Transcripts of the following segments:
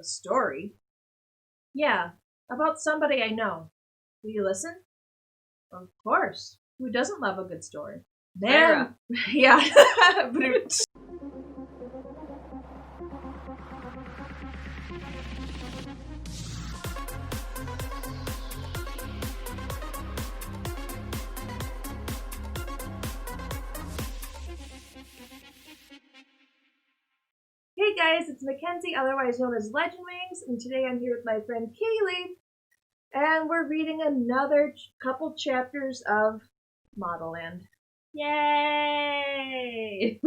A story? Yeah, about somebody I know. Will you listen? Of course. Who doesn't love a good story? Tyra. Yeah. Hey guys, it's Mackenzie, otherwise known as Legend Wings, and today I'm here with my friend Kaylee, and we're reading another couple chapters of Modelland. Yay!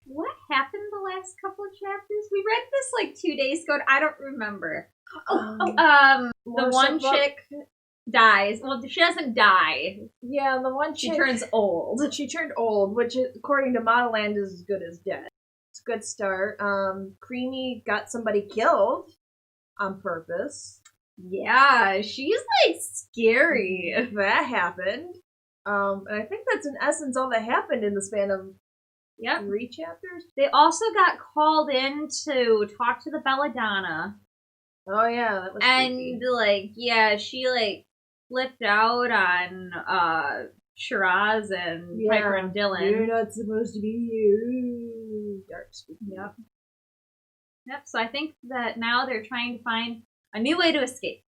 What happened the last couple of chapters? We read this like 2 days ago. I don't remember. The one chick dies. Well, she doesn't die. Yeah, the one She chick turns old. She turned old, which according to Modelland is as good as dead. It's a good start. Creamy got somebody killed on purpose. Yeah, she's like scary. If that happened. And I think that's in essence all that happened in the span of 3 chapters. They also got called in to talk to the Belladonna. Oh yeah, that was and creepy. She flipped out on Shiraz and Piper and Dylan. You're not supposed to be here. Dark spooky. Yep. So I think that now they're trying to find a new way to escape.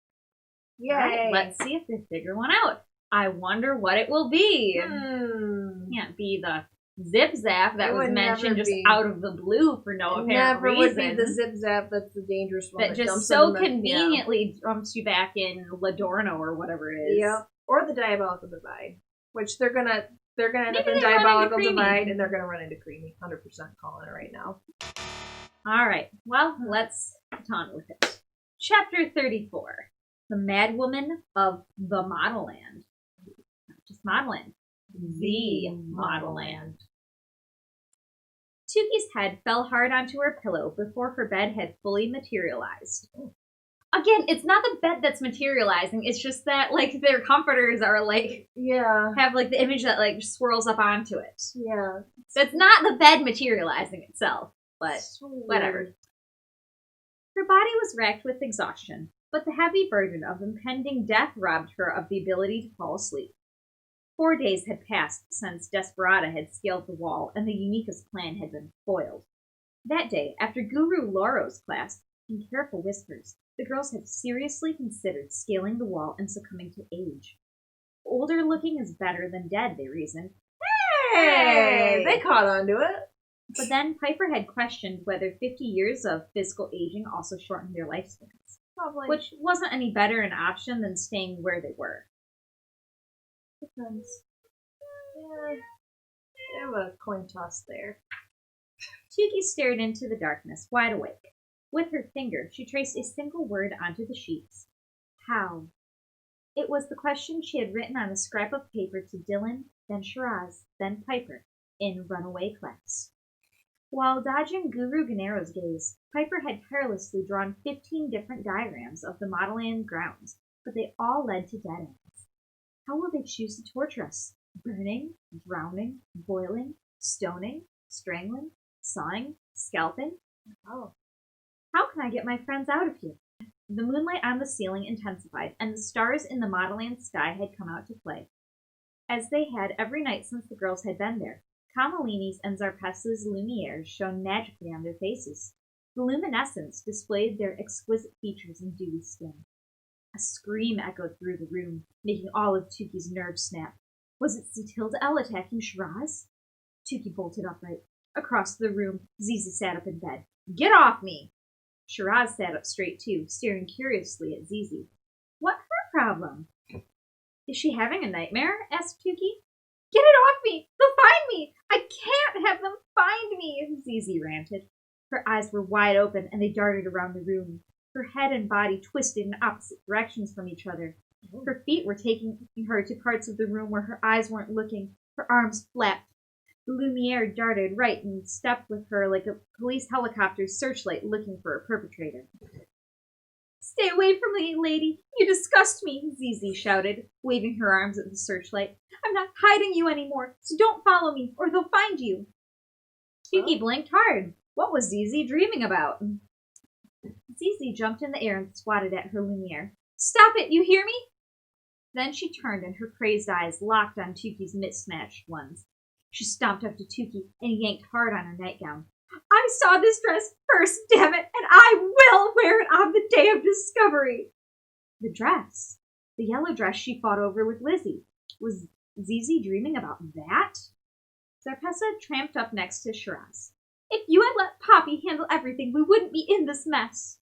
Yay! Right, let's see if they figure one out. I wonder what it will be. Can't be the zip zap that was mentioned just out of the blue for no apparent reason. Would be the zip zap that's the dangerous one that just so conveniently dumps you back in Ladorno or whatever it is. Yeah, or the Diabolical Divide, which they're gonna end up in Diabolical Divide, and they're gonna run into Creamy. 100% calling it right now. All right, well, let's get on with it. Chapter 34: The Madwoman of the Modelland. Not just Modelland. The Modelland. Tookie's head fell hard onto her pillow before her bed had fully materialized. Again, it's not the bed that's materializing, it's just that, like, their comforters are, like, have, like, the image that, like, swirls up onto it. Yeah. So it's not the bed materializing itself, but whatever. Her body was racked with exhaustion, but the heavy burden of impending death robbed her of the ability to fall asleep. 4 days had passed since Desperata had scaled the wall and the Unica's plan had been foiled. That day, after Guru Loro's class, in careful whispers, the girls had seriously considered scaling the wall and succumbing to age. Older looking is better than dead, they reasoned. Hey! They caught on to it. But then Piper had questioned whether 50 years of physical aging also shortened their lifespans. Probably. Which wasn't any better an option than staying where they were. Depends. Yeah. I have a coin toss there. Tookie stared into the darkness, wide awake. With her finger, she traced a single word onto the sheets. How? It was the question she had written on a scrap of paper to Dylan, then Shiraz, then Piper, in runaway class. While dodging Guru Gannero's gaze, Piper had tirelessly drawn 15 different diagrams of the Modelland grounds, but they all led to dead ends. How will they choose to torture us? Burning, drowning, boiling, stoning, strangling, sawing, scalping? Oh. How can I get my friends out of here? The moonlight on the ceiling intensified, and the stars in the Modelland sky had come out to play. As they had every night since the girls had been there, Kamalini's and Zarpessa's Lumieres shone magically on their faces. The luminescence displayed their exquisite features and dewy skin. A scream echoed through the room, making all of Tookie's nerves snap. Was it Zitilda attacking Shiraz? Tookie bolted upright. Across the room, Zizi sat up in bed. Get off me! Shiraz sat up straight too, staring curiously at Zizi. What her problem? Is she having a nightmare? Asked Tookie. Get it off me! They'll find me! I can't have them find me! Zizi ranted. Her eyes were wide open, and they darted around the room. Her head and body twisted in opposite directions from each other. Her feet were taking her to parts of the room where her eyes weren't looking. Her arms flapped. The Lumiere darted right and stepped with her like a police helicopter's searchlight looking for a perpetrator. Stay away from me, lady! You disgust me! Zizi shouted, waving her arms at the searchlight. I'm not hiding you anymore, so don't follow me, or they'll find you. Tookie blinked hard. What was Zizi dreaming about? Zizi jumped in the air and swatted at her Lumiere. Stop it, you hear me? Then she turned and her crazed eyes locked on Tookie's mismatched ones. She stomped up to Tookie and yanked hard on her nightgown. I saw this dress first, damn it, and I will wear it on the day of discovery. The dress. The yellow dress she fought over with Lizzie. Was Zizi dreaming about that? Zarpessa tramped up next to Shiraz. If you had let Poppy handle everything, we wouldn't be in this mess.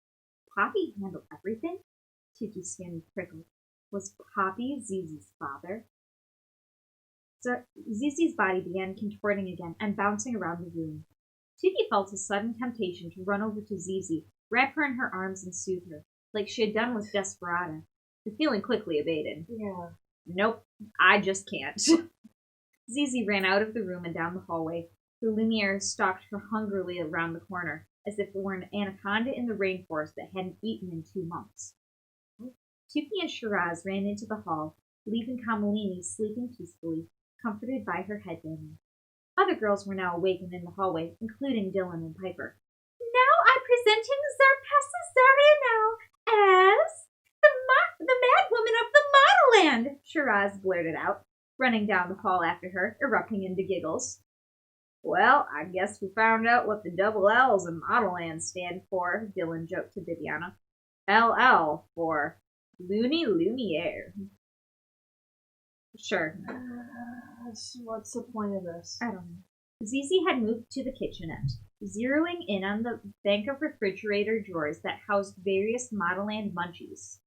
Poppy handle everything? Tookie's skin prickled. Was Poppy Zizi's father? Zizi's body began contorting again and bouncing around the room. Tookie felt a sudden temptation to run over to Zizi, wrap her in her arms and soothe her, like she had done with Desperata. The feeling quickly abated. Yeah. Nope, I just can't. Zizi ran out of the room and down the hallway. Her Lumiere stalked her hungrily around the corner, as if it were an anaconda in the rainforest that hadn't eaten in 2 months. Tookie and Shiraz ran into the hall, leaving Kamalini sleeping peacefully, comforted by her headband. Other girls were now awakened in the hallway, including Dylan and Piper. Now I'm presenting Zarpessa Zariano as the Madwoman of the Modelland, Shiraz blurted out, running down the hall after her, erupting into giggles. Well, I guess we found out what the double L's in Modelland stand for, Dylan joked to Viviana. LL for Looney Lumiere. Sure. What's the point of this? I don't know. Zizi had moved to the kitchenette, zeroing in on the bank of refrigerator drawers that housed various Modelland munchies,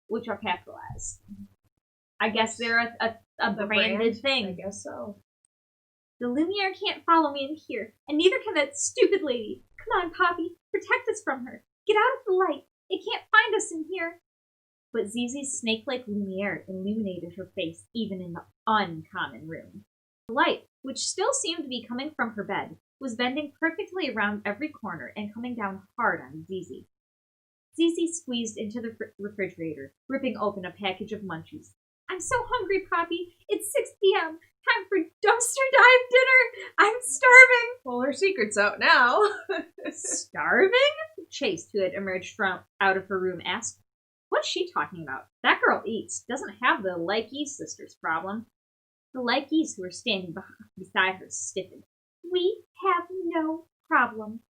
which are capitalized. I guess they're a branded thing. I guess so. The Lumiere can't follow me in here, and neither can that stupid lady. Come on, Poppy, protect us from her. Get out of the light. It can't find us in here. But Zizi's snake-like Lumiere illuminated her face even in the uncommon room. The light, which still seemed to be coming from her bed, was bending perfectly around every corner and coming down hard on Zizi. Zizi squeezed into the refrigerator, ripping open a package of munchies. I'm so hungry, Poppy. It's 6 p.m. Time for dumpster dive dinner. I'm starving. Well, her secret's out now. Starving? Chase, who had emerged out of her room, asked. What's she talking about? That girl eats. Doesn't have the Likey sisters problem. The Likeys who were standing beside her stiffened. We have no problem.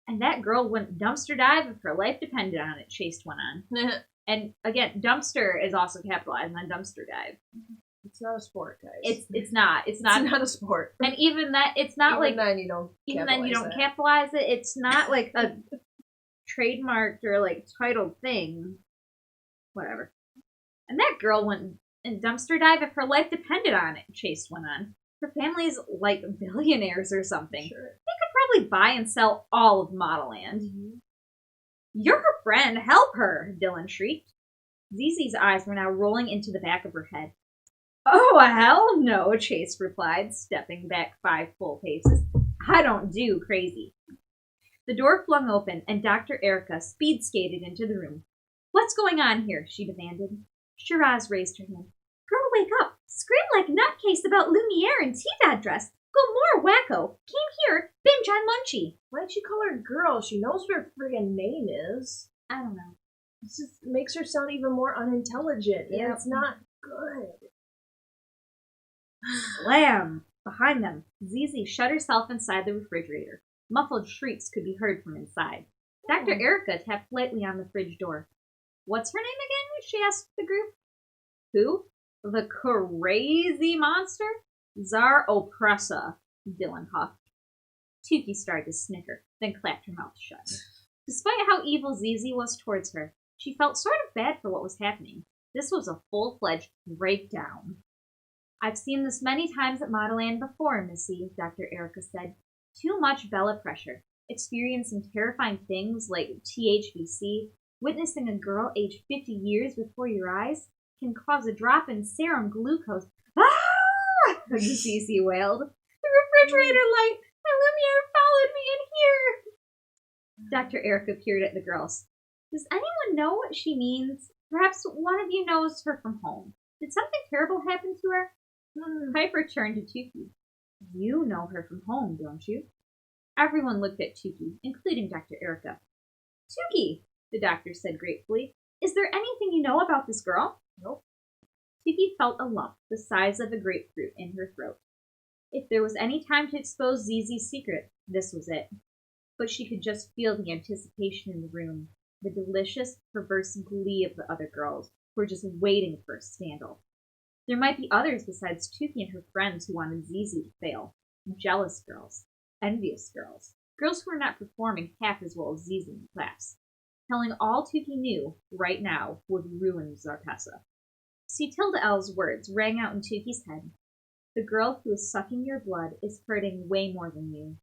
And that girl wouldn't dumpster dive if her life depended on it, Chase went on. And again, dumpster is also capitalized on dumpster dive. It's not a sport, guys. It's not. It's not a sport. And even that, it's not even like then you don't. Even then you don't capitalize it. It's not like a trademarked or like titled thing. Whatever. And that girl went and dumpster dive if her life depended on it. Chase went on. Her family's like billionaires or something. Sure. They could probably buy and sell all of Modelland. Mm-hmm. You're her friend. Help her! Dylan shrieked. Zizi's eyes were now rolling into the back of her head. Oh, hell no, Chase replied, stepping back 5 full paces. I don't do crazy. The door flung open, and Dr. Erica speed-skated into the room. What's going on here? She demanded. Shiraz raised her hand. Girl, wake up! Scream like nutcase about Lumiere and teapot dress. Go more wacko. Came here, binge on Munchie. Why'd she call her girl? She knows what her friggin' name is. I don't know. This just makes her sound even more unintelligent. Yeah. And it's not good. Slam! Behind them, Zizi shut herself inside the refrigerator. Muffled shrieks could be heard from inside. Dr. Erica tapped lightly on the fridge door. What's her name again? She asked the group. Who? The crazy monster? Tsar Opressa, Dylan huffed. Tookie started to snicker, then clapped her mouth shut. Despite how evil Zizi was towards her, she felt sort of bad for what was happening. This was a full-fledged breakdown. I've seen this many times at Modelland before, Missy, Dr. Erica said. Too much Bella pressure. Experiencing terrifying things like THBC, witnessing a girl aged 50 years before your eyes, can cause a drop in serum glucose. Ah! Zizi wailed. The refrigerator light! My Lumiere followed me in here! Dr. Erica peered at the girls. Does anyone know what she means? Perhaps one of you knows her from home. Did something terrible happen to her? Piper turned to Tookie. You know her from home, don't you? Everyone looked at Tookie, including Dr. Erica. Tookie, the doctor said gratefully, is there anything you know about this girl? Nope. Tookie felt a lump the size of a grapefruit in her throat. If there was any time to expose Zizi's secret, this was it. But she could just feel the anticipation in the room, the delicious, perverse glee of the other girls who were just waiting for a scandal. There might be others besides Tookie and her friends who wanted Zizi to fail. Jealous girls, envious girls, girls who were not performing half as well as Zizi in class. Telling all Tookie knew, right now, would ruin Zarpessa. Untitled words rang out in Tookie's head. The girl who is sucking your blood is hurting way more than you.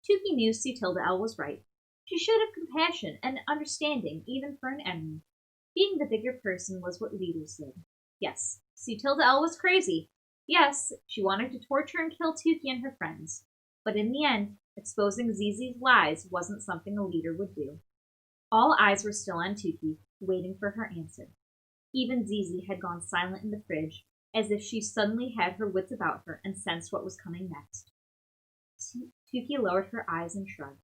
Tookie knew Untitled was right. She showed have compassion and understanding even for an enemy. Being the bigger person was what leaders did. Yes, Untitled was crazy. Yes, she wanted to torture and kill Tookie and her friends. But in the end, exposing Zizi's lies wasn't something a leader would do. All eyes were still on Tookie, waiting for her answer. Even Zizi had gone silent in the fridge, as if she suddenly had her wits about her and sensed what was coming next. Tookie lowered her eyes and shrugged.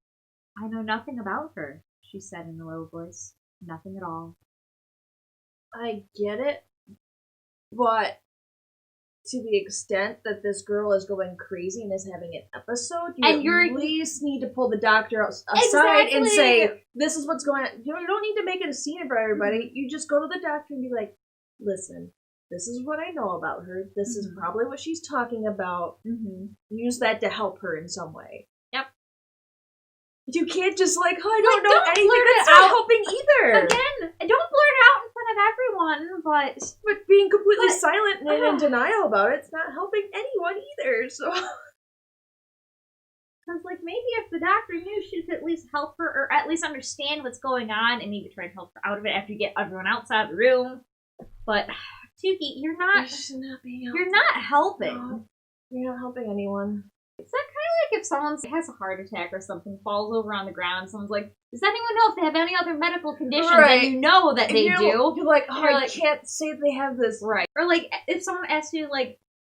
I know nothing about her, she said in a low voice. Nothing at all. I get it, but to the extent that this girl is going crazy and is having an episode, you at least need to pull the doctor aside and say, this is what's going on. You don't need to make it a scene for everybody. Mm-hmm. You just go to the doctor and be like, listen, this is what I know about her. This is probably what she's talking about. Mm-hmm. Use that to help her in some way. Yep. You can't just I don't know anything. That's not helping either. Again, don't blurt it out in front of everyone, but being completely silent and in denial about it's not helping anyone either. So, because maybe if the doctor knew, she could at least help her, or at least understand what's going on, and maybe try to help her out of it after you get everyone outside the room. But Tookie, you're not helping. No, you're not helping anyone. It's not kind of if someone has a heart attack or something, falls over on the ground, someone's like, does anyone know if they have any other medical conditions? Right. And you know that they do. You're like, I can't say they have this. Right. Or if someone asks you,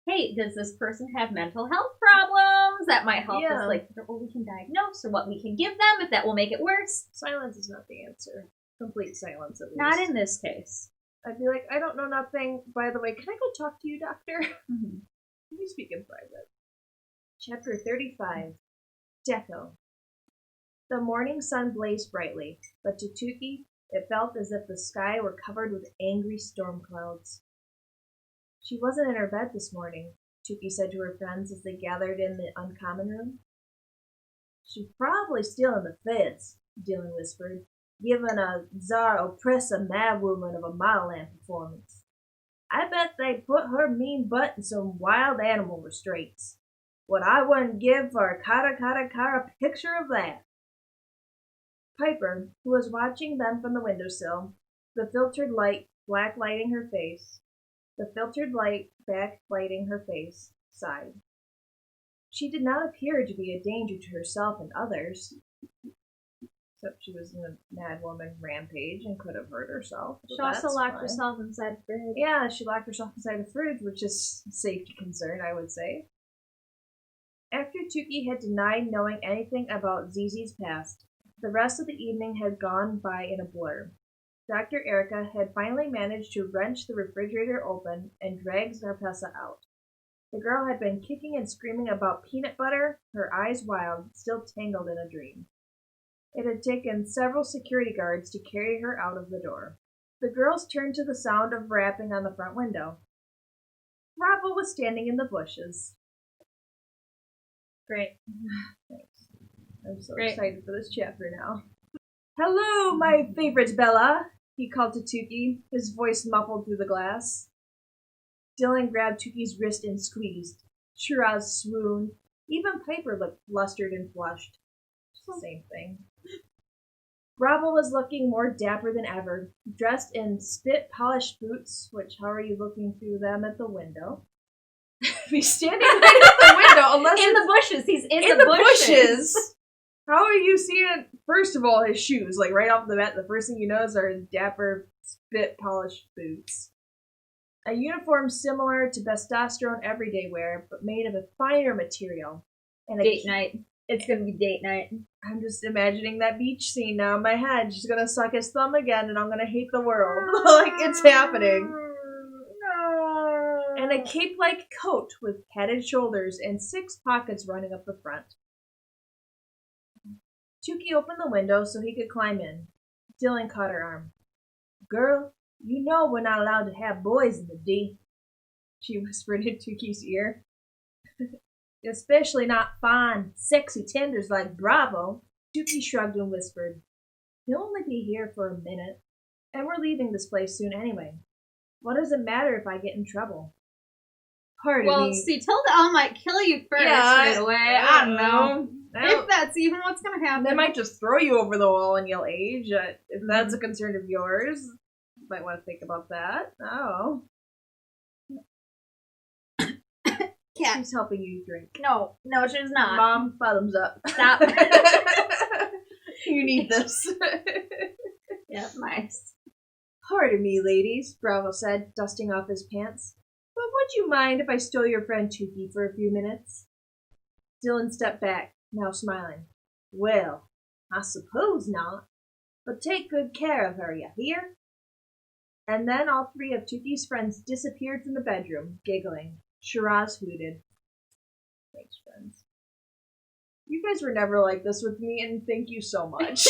hey, does this person have mental health problems? That might help us, what we can diagnose or what we can give them if that will make it worse. Silence is not the answer. Complete silence, at least. Not in this case. I'd be like, I don't know nothing. By the way, can I go talk to you, doctor? Mm-hmm. Can we speak in private? Chapter 35. Deco. The morning sun blazed brightly, but to Tookie, it felt as if the sky were covered with angry storm clouds. She wasn't in her bed this morning, Tookie said to her friends as they gathered in the uncommon room. She's probably still in the feds, Dylan whispered, giving a czar oppressor Madwoman of a Modelland performance. I bet they put her mean butt in some wild animal restraints. What I wouldn't give for a cara picture of that. Piper, who was watching them from the windowsill, the filtered light backlighting her face, sighed. She did not appear to be a danger to herself and others. Except she was in a Madwoman rampage and could have hurt herself. So she also locked herself inside a fridge. Yeah, she locked herself inside a fridge, which is a safety concern, I would say. After Tookie had denied knowing anything about Zizi's past, the rest of the evening had gone by in a blur. Dr. Erica had finally managed to wrench the refrigerator open and drag Zarpessa out. The girl had been kicking and screaming about peanut butter, her eyes wild, still tangled in a dream. It had taken several security guards to carry her out of the door. The girls turned to the sound of rapping on the front window. Bravo was standing in the bushes. Great. Thanks. I'm so excited for this chapter now. Hello, my favorite Bella, he called to Tookie, his voice muffled through the glass. Dylan grabbed Tookie's wrist and squeezed. Shiraz swooned. Even Piper looked flustered and flushed. Same thing. Bravo was looking more dapper than ever, dressed in spit-polished boots, which, how are you looking through them at the window? He's standing right at the window, unless in the bushes. He's in the bushes. How are you seeing, first of all, his shoes? Right off the bat, the first thing you notice are his dapper, spit-polished boots. A uniform similar to testosterone everyday wear, but made of a finer material. And Date night. It's gonna be date night. I'm just imagining that beach scene now in my head. She's gonna suck his thumb again and I'm gonna hate the world. Like, it's happening. No. And a cape-like coat with padded shoulders and 6 pockets running up the front. Tookie opened the window so he could climb in. Dylan caught her arm. Girl, you know we're not allowed to have boys in the D, she whispered in Tookie's ear. Especially not fine, sexy tenders like Bravo. Tookie shrugged and whispered, He'll only be here for a minute, and we're leaving this place soon anyway. What does it matter if I get in trouble? Pardon me. Well, see, Tilda might kill you first right away. I don't know. If that's even what's going to happen. They might just throw you over the wall and you'll age. If that's a concern of yours, you might want to think about that. Oh. Cat. She's helping you drink. No, she's not. Mom, bottoms up. Stop. You need this. Yep, nice. Pardon me, ladies, Bravo said, dusting off his pants. But would you mind if I stole your friend Tookie for a few minutes? Dylan stepped back, now smiling. Well, I suppose not. But take good care of her, you hear? And then all 3 of Tookie's friends disappeared from the bedroom, giggling. Shiraz hooted. Thanks, friends. You guys were never like this with me, and thank you so much.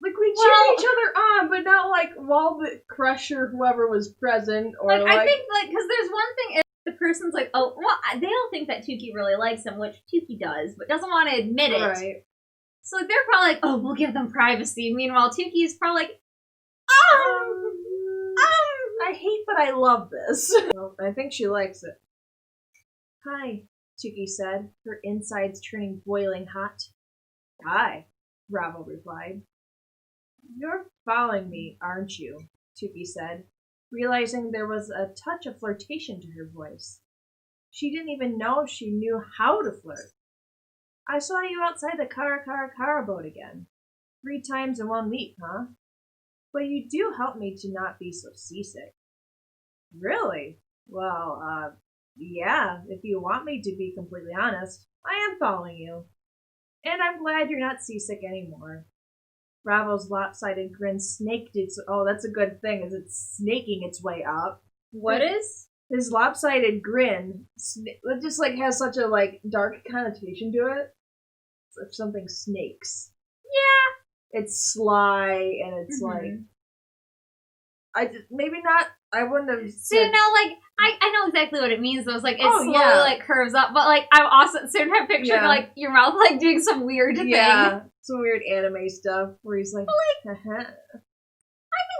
Like, we cheered each other on, but not, like, while the crush or whoever was present, or, like... I think, like, because there's one thing if the person's like, oh, well, they don't think that Tookie really likes him, which Tookie does, but doesn't want to admit it. Right. So they're probably like, oh, we'll give them privacy. Meanwhile, Tookie's probably like, I hate that I love this. Well, I think she likes it. Hi, Tookie said, her insides turning boiling hot. Hi, Bravo replied. You're following me, aren't you? Tookie said, realizing there was a touch of flirtation to her voice. She didn't even know she knew how to flirt. I saw you outside the Cara boat again. 3 times in 1 week, huh? But you do help me to not be so seasick. Really? Well, yeah, if you want me to be completely honest, I am following you. And I'm glad you're not seasick anymore. Bravo's lopsided grin snaked its... Oh, that's a good thing, is it's snaking its way up. what is? His lopsided grin, it just, like, has such a, like, dark connotation to it. It's like something snakes. Yeah. It's sly, and it's, like... Maybe not... I wouldn't have said... See, no, like, I know exactly what it means, though. It's like, it slowly, yeah. like, curves up, but, like, I'm also at the same time picturing, like, your mouth, like, doing some weird thing. Yeah, some weird anime stuff, where he's like, haha.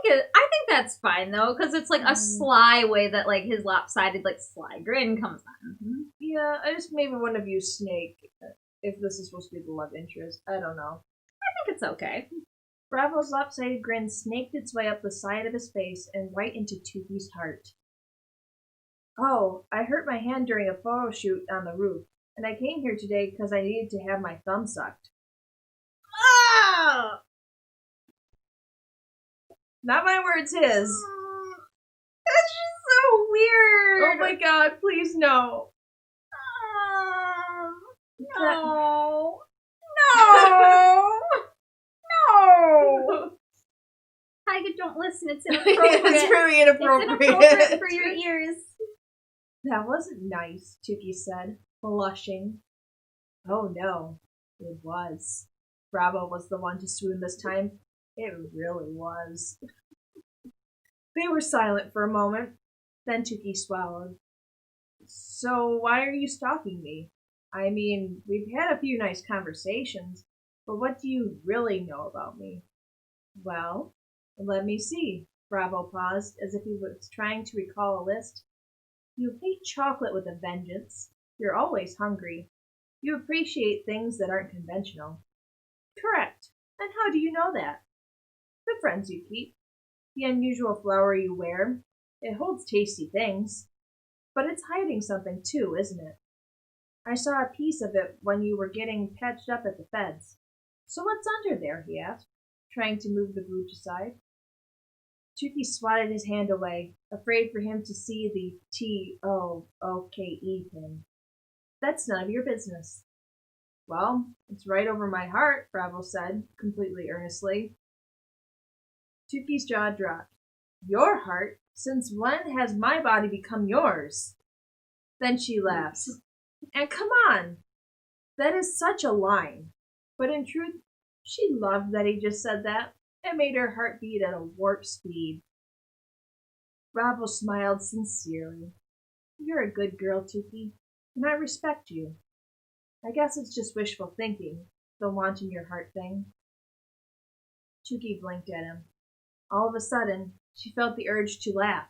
I think that's fine, though, because it's, like, a sly way that, like, his lopsided, like, sly grin comes on. Yeah, I just maybe wouldn't have used Snake if this is supposed to be the love interest. I don't know. I think it's okay. Bravo's lopsided grin snaked its way up the side of his face and right into Tookie's heart. Oh, I hurt my hand during a photo shoot on the roof, and I came here today because I needed to have my thumb sucked. Oh! Not my words, his. That's just so weird. Oh my god, please no. No. Tiger, don't listen. It's inappropriate. It's really inappropriate. It's inappropriate for your ears. That wasn't nice, Tookie said, blushing. Oh no, it was. Bravo was the one to swoon this time. It really was. They were silent for a moment. Then Tookie swallowed. So why are you stalking me? I mean, we've had a few nice conversations, but what do you really know about me? Well, let me see. Bravo paused, as if he was trying to recall a list. You hate chocolate with a vengeance. You're always hungry. You appreciate things that aren't conventional. Correct. And how do you know that? The friends you keep. The unusual flower you wear. It holds tasty things. But it's hiding something too, isn't it? I saw a piece of it when you were getting patched up at the feds. So what's under there? He asked, trying to move the brooch aside. Tookie swatted his hand away, afraid for him to see the T-O-O-K-E pin. That's none of your business. Well, it's right over my heart, Bravo said, completely earnestly. Tookie's jaw dropped. Your heart? Since when has my body become yours? Then she laughed. And come on! That is such a line. But in truth, she loved that he just said that. It made her heart beat at a warp speed. Bravo smiled sincerely. You're a good girl, Tookie, and I respect you. I guess it's just wishful thinking, the wanting your heart thing. Tookie blinked at him. All of a sudden, she felt the urge to laugh,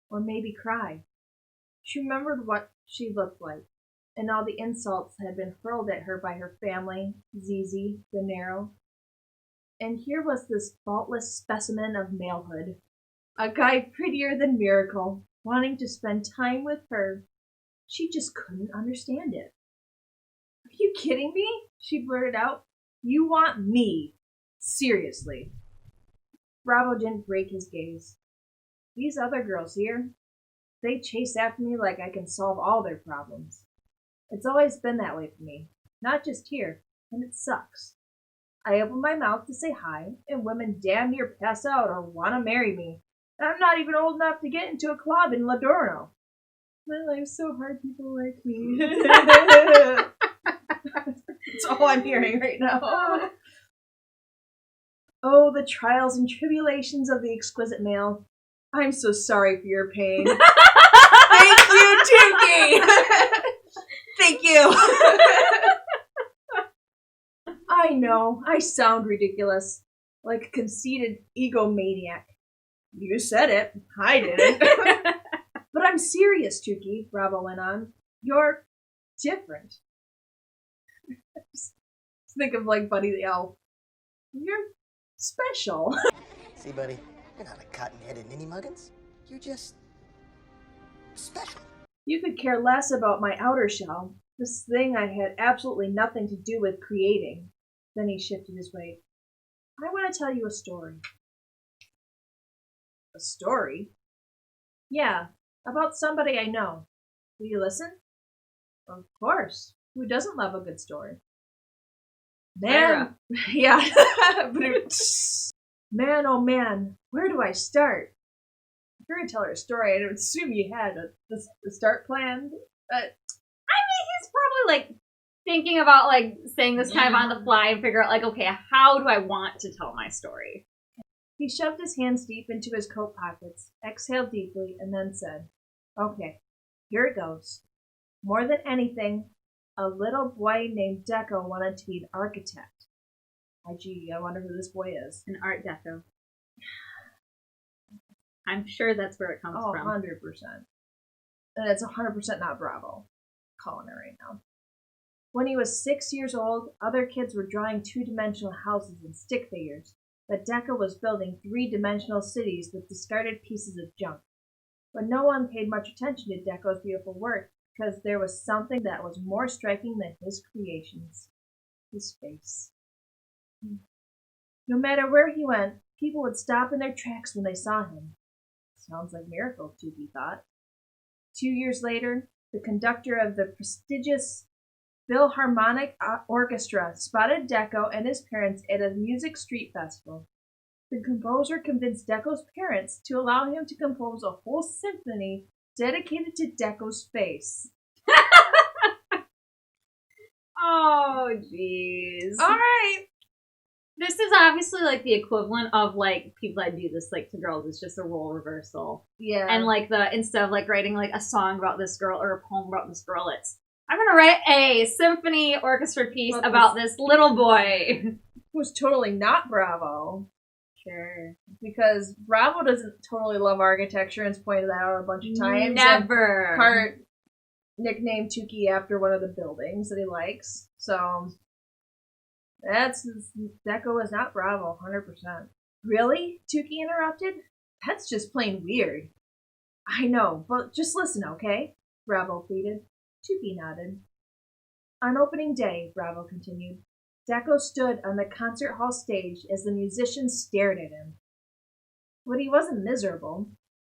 or maybe cry. She remembered what she looked like, and all the insults that had been hurled at her by her family, Zizi, De Niro. And here was this faultless specimen of malehood, a guy prettier than Miracle, wanting to spend time with her. She just couldn't understand it. Are you kidding me? She blurted out. You want me. Seriously. Bravo didn't break his gaze. These other girls here, they chase after me like I can solve all their problems. It's always been that way for me, not just here, and it sucks. I open my mouth to say hi, and women damn near pass out or want to marry me. And I'm not even old enough to get into a club in Ladorno. My life's so hard, people like me. That's all I'm hearing right now. Oh, the trials and tribulations of the exquisite male. I'm so sorry for your pain. Thank you, Tookie! Thank you! I know, I sound ridiculous. Like a conceited egomaniac. You said it. I didn't. But I'm serious, Tookie, Bravo went on. You're different. Just think of like Buddy the Elf. You're special. See, buddy, you're not a cotton-headed ninny-muggins. You're just special. You could care less about my outer shell, this thing I had absolutely nothing to do with creating. Then he shifted his weight. I want to tell you a story. A story? Yeah, about somebody I know. Will you listen? Of course. Who doesn't love a good story? Man, yeah. Man, oh man, where do I start? If you're going to tell her a story, I would assume you had a start planned. I mean, he's probably, like, thinking about, like, saying this kind of on the fly and figure out, like, okay, how do I want to tell my story? He shoved his hands deep into his coat pockets, exhaled deeply, and then said, okay, here it goes. More than anything, a little boy named Deco wanted to be an architect. Gee, I wonder who this boy is. An Art Deco. I'm sure that's where it comes from. 100%. And it's 100% not Bravo. Calling it right now. When he was 6 years old, other kids were drawing two-dimensional houses and stick figures, but Deco was building three-dimensional cities with discarded pieces of junk. But no one paid much attention to Deco's beautiful work, because there was something that was more striking than his creations. His face. No matter where he went, people would stop in their tracks when they saw him. Sounds like Miracle, Tookie thought. 2 years later, the conductor of the prestigious Philharmonic Orchestra spotted Deco and his parents at a music street festival. The composer convinced Deco's parents to allow him to compose a whole symphony dedicated to Deco's face. Oh, jeez. All right. This is obviously, like, the equivalent of, like, people that do this, like, to girls. It's just a role reversal. Yeah. And, like, instead of, like, writing, like, a song about this girl or a poem about this girl, it's, I'm gonna write a symphony orchestra piece about this little boy. Who's totally not Bravo. Sure. Because Bravo doesn't totally love architecture and has pointed that out a bunch of times. Never. Hart nicknamed Tookie after one of the buildings that he likes. So, Deco is not Bravo, 100%. Really? Tookie interrupted? That's just plain weird. I know, but just listen, okay? Bravo pleaded. Tookie nodded. On opening day, Bravo continued, Deco stood on the concert hall stage as the musicians stared at him. But he wasn't miserable,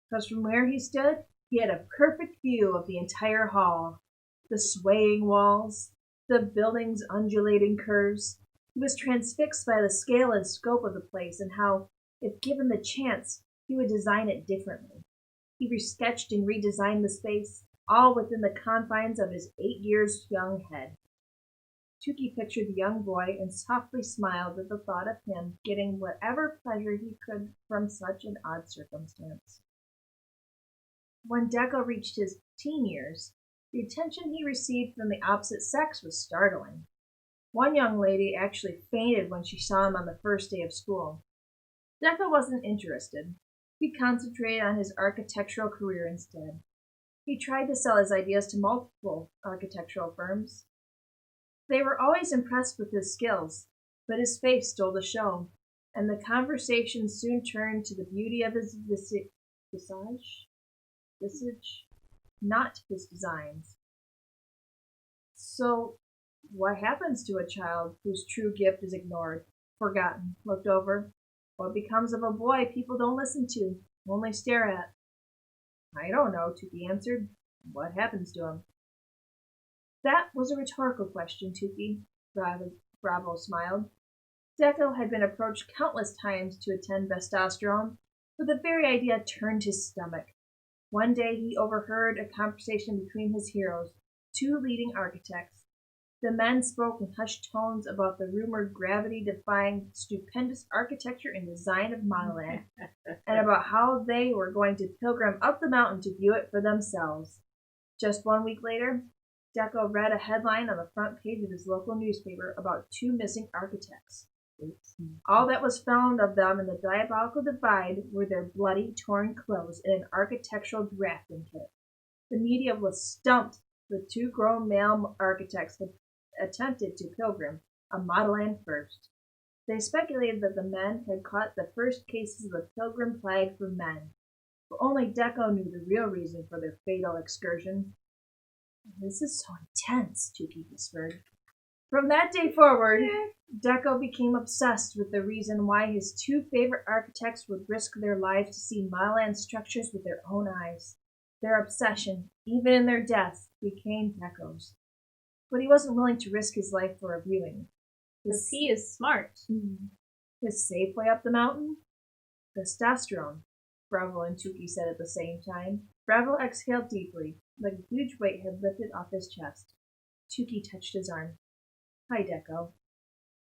because from where he stood, he had a perfect view of the entire hall, the swaying walls, the building's undulating curves. He was transfixed by the scale and scope of the place and how, if given the chance, he would design it differently. He resketched and redesigned the space, all within the confines of his 8 years young head. Tookie pictured the young boy and softly smiled at the thought of him getting whatever pleasure he could from such an odd circumstance. When Deco reached his teen years, the attention he received from the opposite sex was startling. One young lady actually fainted when she saw him on the first day of school. Deco wasn't interested. He concentrated on his architectural career instead. He tried to sell his ideas to multiple architectural firms. They were always impressed with his skills, but his face stole the show, and the conversation soon turned to the beauty of his visage, not his designs. So, what happens to a child whose true gift is ignored, forgotten, looked over? What becomes of a boy people don't listen to, only stare at? I don't know, Tookie answered. What happens to him? That was a rhetorical question, Tookie. Bravo smiled. Deco had been approached countless times to attend Testosterone, but the very idea turned his stomach. One day he overheard a conversation between his heroes, 2 leading architects. The men spoke in hushed tones about the rumored gravity-defying, stupendous architecture and design of Modelland, and about how they were going to pilgrim up the mountain to view it for themselves. Just 1 week later, Deco read a headline on the front page of his local newspaper about 2 missing architects. All that was found of them in the diabolical divide were their bloody, torn clothes and an architectural drafting kit. The media was stumped. The 2 grown male architects had attempted to pilgrim on Modelland first. They speculated that the men had caught the first cases of the pilgrim plague for men, but only Deco knew the real reason for their fatal excursion. This is so intense, Tookie whispered. From that day forward, Deco became obsessed with the reason why his 2 favorite architects would risk their lives to see Modelland structures with their own eyes. Their obsession, even in their deaths, became Deco's. But he wasn't willing to risk his life for a viewing. Because he is smart. His safe way up the mountain? Testosterone, Bravo and Tookie said at the same time. Bravo exhaled deeply, like a huge weight had lifted off his chest. Tookie touched his arm. Hi, Deco.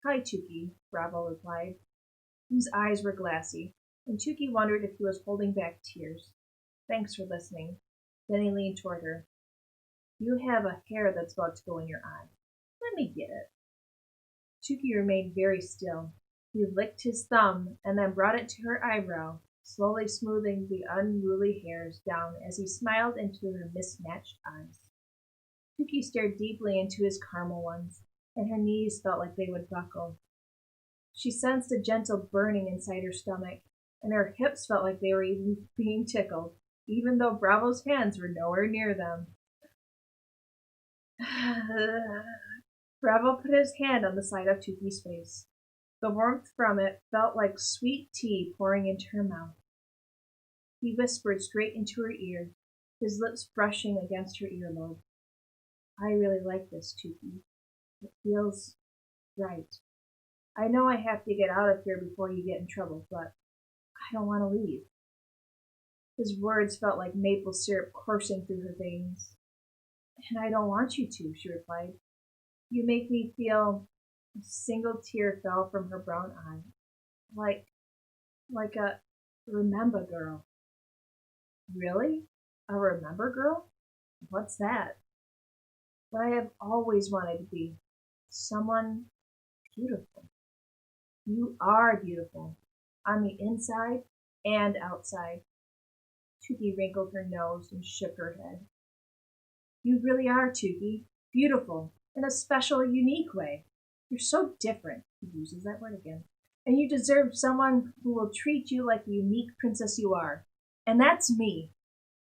Hi, Tookie, Bravo replied. His eyes were glassy, and Tookie wondered if he was holding back tears. Thanks for listening. Then he leaned toward her. You have a hair that's about to go in your eye. Let me get it. Tookie remained very still. He licked his thumb and then brought it to her eyebrow, slowly smoothing the unruly hairs down as he smiled into her mismatched eyes. Tookie stared deeply into his caramel ones, and her knees felt like they would buckle. She sensed a gentle burning inside her stomach, and her hips felt like they were even being tickled, even though Bravo's hands were nowhere near them. Bravo put his hand on the side of Tookie's face. The warmth from it felt like sweet tea pouring into her mouth. He whispered straight into her ear, his lips brushing against her earlobe. I really like this, Tookie. It feels right. I know I have to get out of here before you get in trouble, but I don't want to leave. His words felt like maple syrup coursing through her veins. And I don't want you to, she replied. You make me feel. A single tear fell from her brown eye. Like a remember girl. Really? A remember girl? What's that? What I have always wanted to be. Someone beautiful. You are beautiful. On the inside and outside. Tookie wrinkled her nose and shook her head. You really are, Tookie. Beautiful. In a special, unique way. You're so different. He uses that word again. And you deserve someone who will treat you like the unique princess you are. And that's me.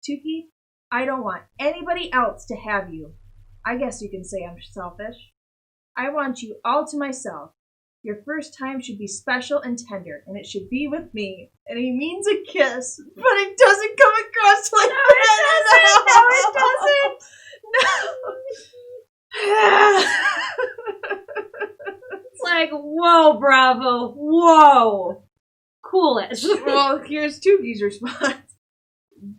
Tookie, I don't want anybody else to have you. I guess you can say I'm selfish. I want you all to myself. Your first time should be special and tender, and it should be with me. And he means a kiss, but it doesn't come across like that. No, it doesn't. It's like, whoa, Bravo, whoa. Cool it. Well, here's Tookie's response.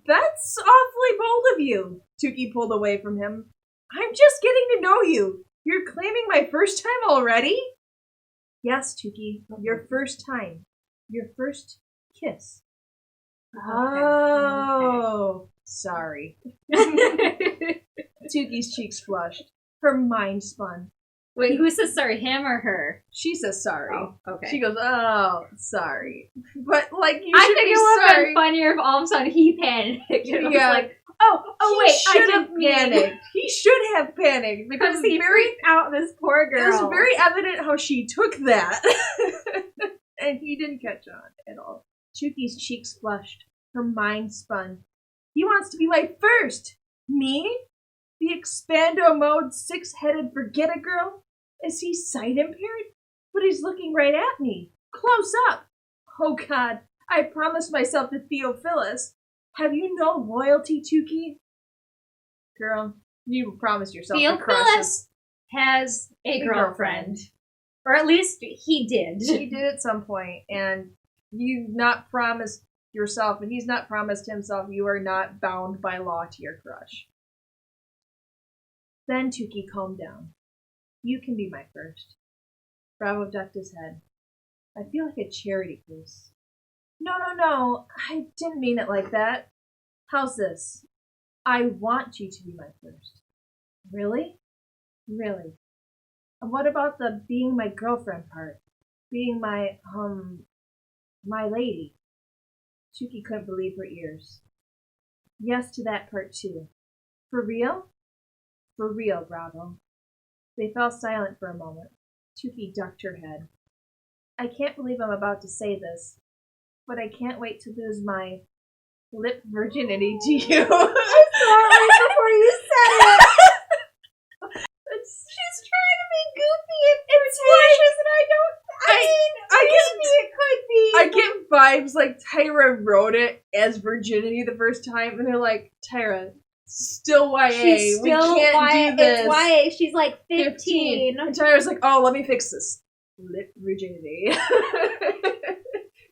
That's awfully bold of you. Tookie pulled away from him. I'm just getting to know you. You're claiming my first time already? Yes, Tookie, your first time. Your first kiss. Oh, sorry. Tookie's cheeks flushed. Her mind spun. Wait, who says sorry, him or her? She says sorry. Oh, okay. She goes, oh, sorry. But, like, you I should think be it would have sorry. been funnier if all of a sudden he panicked. And Yeah. was like, oh wait, I should have didn't mean. panicked. He should have panicked because He freaked out this poor girl. it was very evident how she took that. And he didn't catch on at all. Tookie's cheeks flushed. Her mind spun. He wants to be my first. Me? The expando mode six-headed forget-a-girl? Is he sight impaired? But he's looking right at me. Close up. Oh God, I promised myself to Theophilus. Have you no loyalty, Tookie? Girl, you promised yourself to crush him. Theophilus has a girlfriend. Or at least he did. He did at some point, and you've not promised yourself, and he's not promised himself. You are not bound by law to your crush. Then Tookie calmed down. You can be my first. Bravo ducked his head. I feel like a charity case. No. I didn't mean it like that. How's this? I want you to be my first. Really? Really. And what about the being my girlfriend part? Being my lady? Tookie couldn't believe her ears. Yes to that part too. For real? For real, Bravo. They fell silent for a moment. Tookie ducked her head. I can't believe I'm about to say this, but I can't wait to lose my lip virginity to you. I saw it right before you said it. She's trying to be goofy and flirtatious, and I get vibes like Tyra wrote it as virginity the first time, and they're like, Tyra, still YA. She's still we can't YA. do this. It's YA. She's like 15. And Tyra's like, oh, let me fix this. Lip virginity.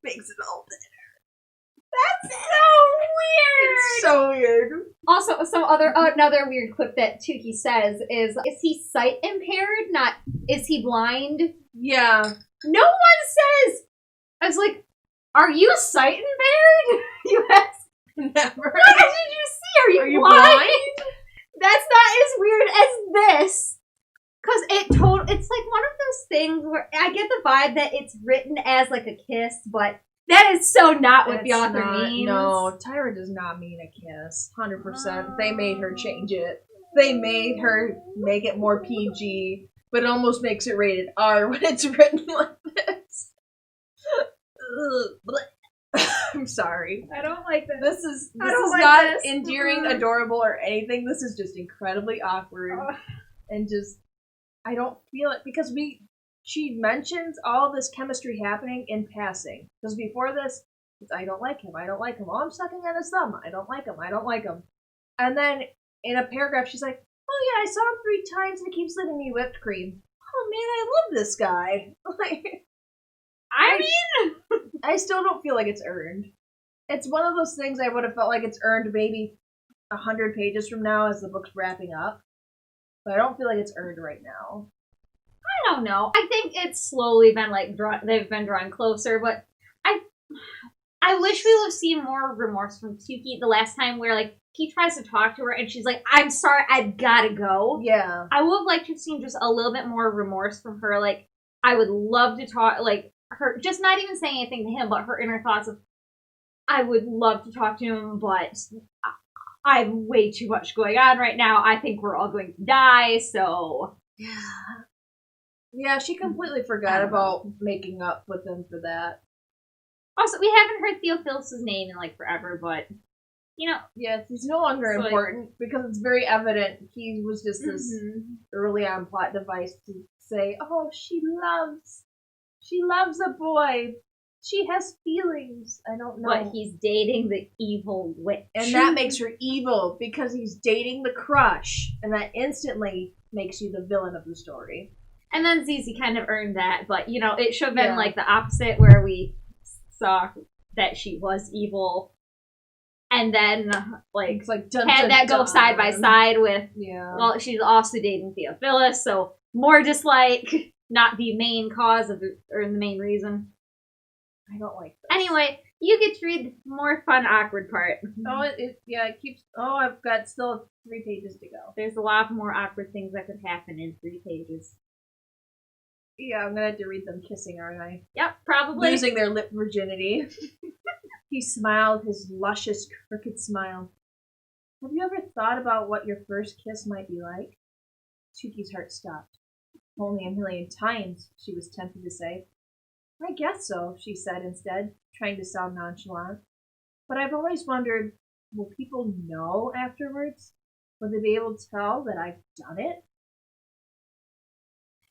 Makes it all better. That's so weird. It's so weird. Also, another weird clip that Tookie says is he sight impaired? Not, is he blind? Yeah. No one says. I was like, are you sight impaired? You asked. Never. What did you see? Are you blind? That's not as weird as this. Because it's like one of those things where I get the vibe that it's written as like a kiss, but that is so not what the author means. No, Tyra does not mean a kiss. 100%. They made her change it. They made her make it more PG, but it almost makes it rated R when it's written like this. I'm sorry. I don't like this. This is like not this. endearing, adorable, or anything. This is just incredibly awkward. And just, I don't feel it. Because she mentions all this chemistry happening in passing. Because before this, it's, I don't like him. Oh, I'm sucking on his thumb. I don't like him. And then in a paragraph, she's like, oh yeah, I saw him 3 times and he keeps sending me whipped cream. Oh man, I love this guy. I still don't feel like it's earned. It's one of those things I would have felt like it's earned maybe 100 pages from now as the book's wrapping up. But I don't feel like it's earned right now. I don't know. I think it's slowly been they've been drawing closer, but I wish we would have seen more remorse from Tookie the last time where like he tries to talk to her and she's like, I'm sorry, I've gotta go. Yeah. I would have liked to have seen just a little bit more remorse from her. Like, I would love to talk, like, her, just not even saying anything to him, but her inner thoughts of, I would love to talk to him, but I have way too much going on right now. I think we're all going to die, so. Yeah, she completely forgot about making up with him for that. Also, we haven't heard Theophilus' name in, like, forever, but, you know. Yeah, he's no longer important because it's very evident he was just this early on plot device to say, oh, she loves She loves a boy. She has feelings. I don't know. But he's dating the evil witch. And that makes her evil because he's dating the crush. And that instantly makes you the villain of the story. And then Zizi kind of earned that, but, you know, it should have been like the opposite where we saw that she was evil. And then, like, it's like had that go side by side with, well, she's also dating Theophilus, so more dislike, not the main cause of or the main reason. I don't like this. Anyway, you get to read the more fun, awkward part. Oh, it keeps. Oh, I've got still 3 pages to go. There's a lot more awkward things that could happen in 3 pages. Yeah, I'm gonna have to read them kissing, aren't I? Yep, probably. Losing their lip virginity. He smiled, his luscious, crooked smile. Have you ever thought about what your first kiss might be like? Tookie's heart stopped. Only a million times, she was tempted to say. I guess so, she said instead, trying to sound nonchalant. But I've always wondered, will people know afterwards? Will they be able to tell that I've done it?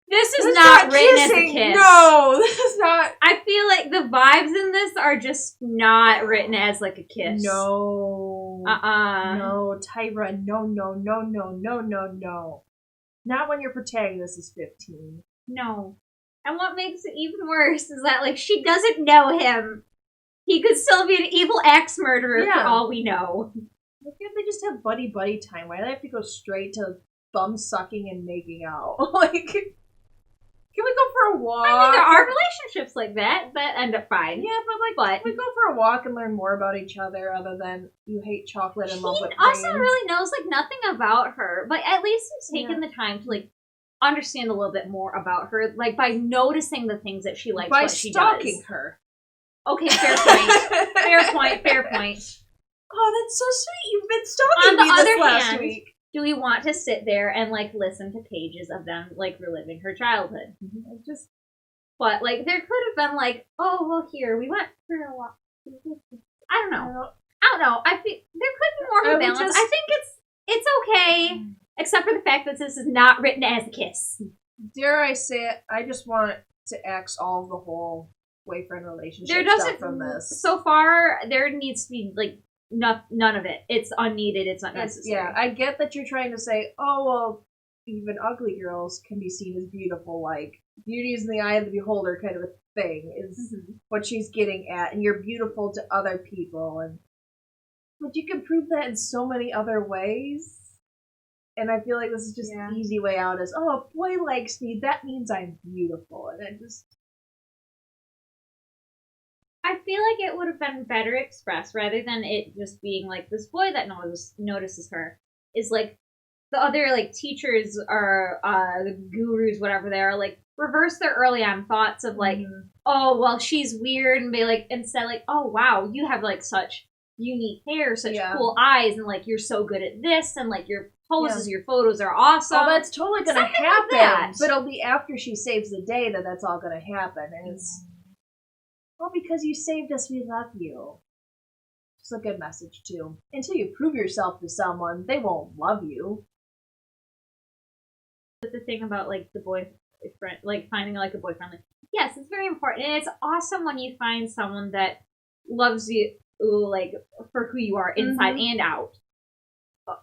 This is not written kissing. as a kiss. No, this is not. I feel like the vibes in this are just not written as like a kiss. No. No, Tyra, no. Not when your protagonist is 15. No. And what makes it even worse is that, like, she doesn't know him. He could still be an evil axe murderer for all we know. Look if they just have buddy time. Why do they have to go straight to bum sucking and making out? Like, can we go for a walk? I mean, there are relationships like that end up fine. Yeah, but can we go for a walk and learn more about each other other than you hate chocolate and love whipped cream? He also really knows, like, nothing about her. But at least he's taken the time to, like, understand a little bit more about her, like, by noticing the things that she likes, by what she does. By stalking her. Okay, fair point. Fair point. Oh, that's so sweet. You've been stalking me this last week. Do we want to sit there and, like, listen to pages of them, like, reliving her childhood? Mm-hmm. But, like, there could have been, like, oh, well, here, we went for a walk. I don't know. I think there could be more of a balance. I think it's okay, except for the fact that this is not written as a kiss. Dare I say it, I just want to axe all of the whole boyfriend relationship stuff from this. So far, there needs to be, like, none of it. It's unneeded. It's not necessary. Yeah, I get that you're trying to say, oh, well, even ugly girls can be seen as beautiful. Like, beauty is in the eye of the beholder kind of a thing is what she's getting at. And you're beautiful to other people. But you can prove that in so many other ways. And I feel like this is just an easy way out is, oh, a boy likes me. That means I'm beautiful. And I feel like it would have been better expressed rather than it just being like this boy that notices her is like the other like teachers or the gurus, whatever they are, like reverse their early on thoughts of like, oh, well, she's weird and be like, instead like, oh, wow, you have like such unique hair, such cool eyes, and like you're so good at this, and like your poses, your photos are awesome. Oh, that's totally going to happen. Like but it'll be after she saves the day that's all going to happen. And it's, well, because you saved us, we love you. It's a good message, too. Until you prove yourself to someone, they won't love you. But the thing about, like, the boyfriend, like, finding, like, a boyfriend, like, yes, it's very important. And it's awesome when you find someone that loves you, like, for who you are inside and out.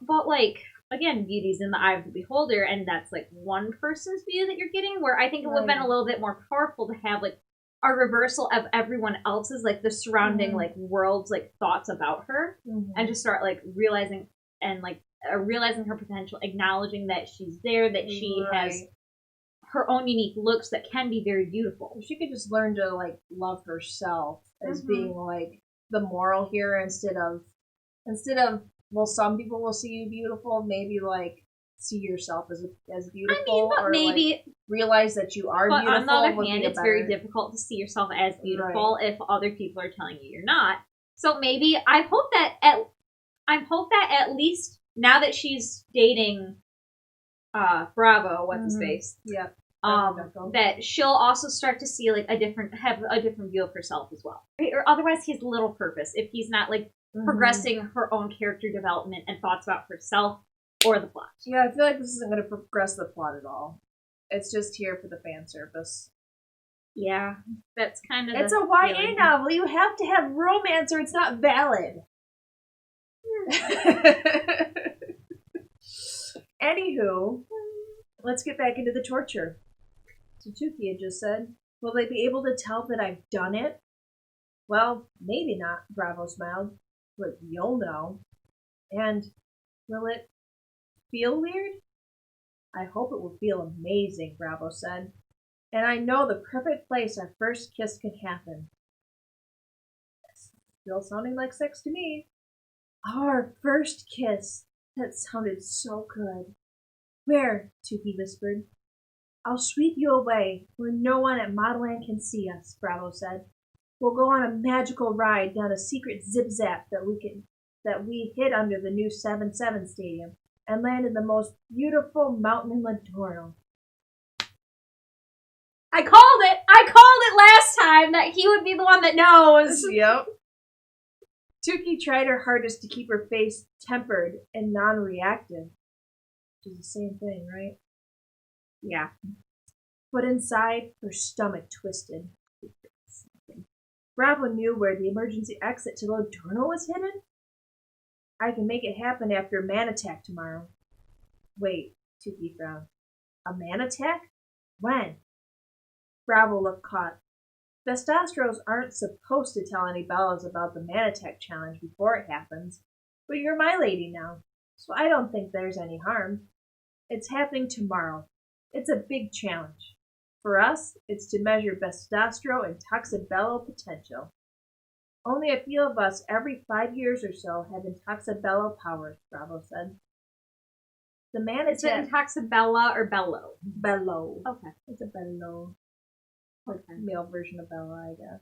But, like, again, beauty's in the eye of the beholder, and that's, like, one person's view that you're getting, where I think it would have been a little bit more powerful to have, like, a reversal of everyone else's, like, the surrounding, like, world's, like, thoughts about her, and just start, like, realizing her potential, acknowledging that she's there, that she has her own unique looks that can be very beautiful. She could just learn to, like, love herself as being, like, the moral here instead of, well, some people will see you beautiful, maybe, like, see yourself as beautiful. I mean, but or maybe like, realize that you are beautiful. But on the other hand, it's very difficult to see yourself as beautiful if other people are telling you you're not. So maybe I hope that at least now that she's dating Bravo, what's his face? Yep. That she'll also start to see like have a different view of herself as well. Right? Or otherwise he's little purpose if he's not like progressing her own character development and thoughts about herself or the plot. Yeah, I feel like this isn't going to progress the plot at all. It's just here for the fan service. Yeah, that's kind of It's the a YA feeling. novel. You have to have romance or it's not valid. Anywho, let's get back into the torture. So Tookie had just said, will they be able to tell that I've done it? Well, maybe not, Bravo smiled. But you'll know. And will it feel weird? I hope it will feel amazing, Bravo said. And I know the perfect place our first kiss can happen. Still sounding like sex to me. Our first kiss. That sounded so good. Where? Tookie whispered. I'll sweep you away where no one at Modelland can see us, Bravo said. We'll go on a magical ride down a secret zip-zap that we hid under the new 7-7 stadium and land in the most beautiful mountain in Ladorno. I called it! I called it last time that he would be the one that knows! Yep. Tookie tried her hardest to keep her face tempered and non-reactive. Which is the same thing, right? Yeah. But inside, her stomach twisted. Bravo knew where the emergency exit to Ladorno was hidden. I can make it happen after a man attack tomorrow. Wait, Tookie frowned. A man attack? When? Bravo looked caught. Bestastros aren't supposed to tell any Bellas about the man attack challenge before it happens, but you're my lady now, so I don't think there's any harm. It's happening tomorrow. It's a big challenge. For us, it's to measure Bestastro and Intoxibellas potential. Only a few of us every 5 years or so have Intoxibellas powers, Bravo said. The man Is it attack... Intoxibella or Bello? Bello. Okay. It's a bello. Okay. Male version of Bella, I guess.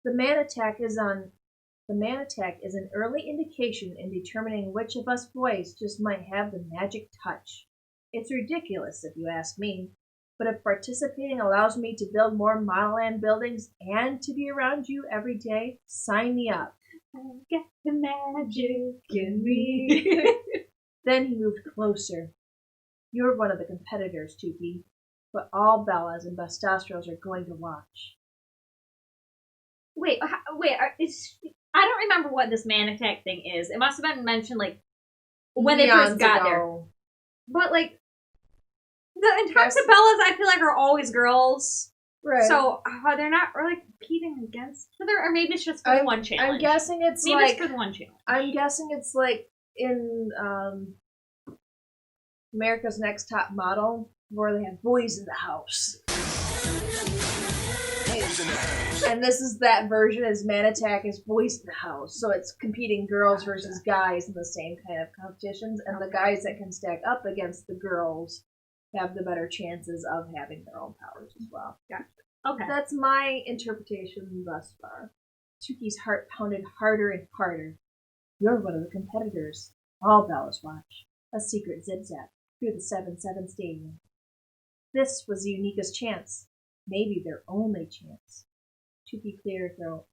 The man attack is an early indication in determining which of us boys just might have the magic touch. It's ridiculous, if you ask me. But if participating allows me to build more Modelland buildings and to be around you every day, sign me up. Get the magic in me. Then he moved closer. You're one of the competitors, Tookie. But all Bellas and Bestastros are going to watch. Wait, I don't remember what this man attack thing is. It must have been mentioned, like, when they first got there. But, like, the Intoxibellas, I feel like, are always girls. Right. So, they're not really competing against each other, or maybe it's just for the one challenge. I'm guessing it's maybe it's for the one challenge. I'm guessing it's like in America's Next Top Model, where they have boys in the house. And this is that version as Man Attack is boys in the house. So it's competing girls versus guys in the same kind of competitions. And the guys that can stack up against the girls have the better chances of having their own powers as well. Gotcha. Okay. That's my interpretation thus far. Tookie's heart pounded harder and harder. You're one of the competitors. All Bellas watch. A secret zip-zap through the 7-7 stadium. This was the uniquest chance. Maybe their only chance. Tookie cleared her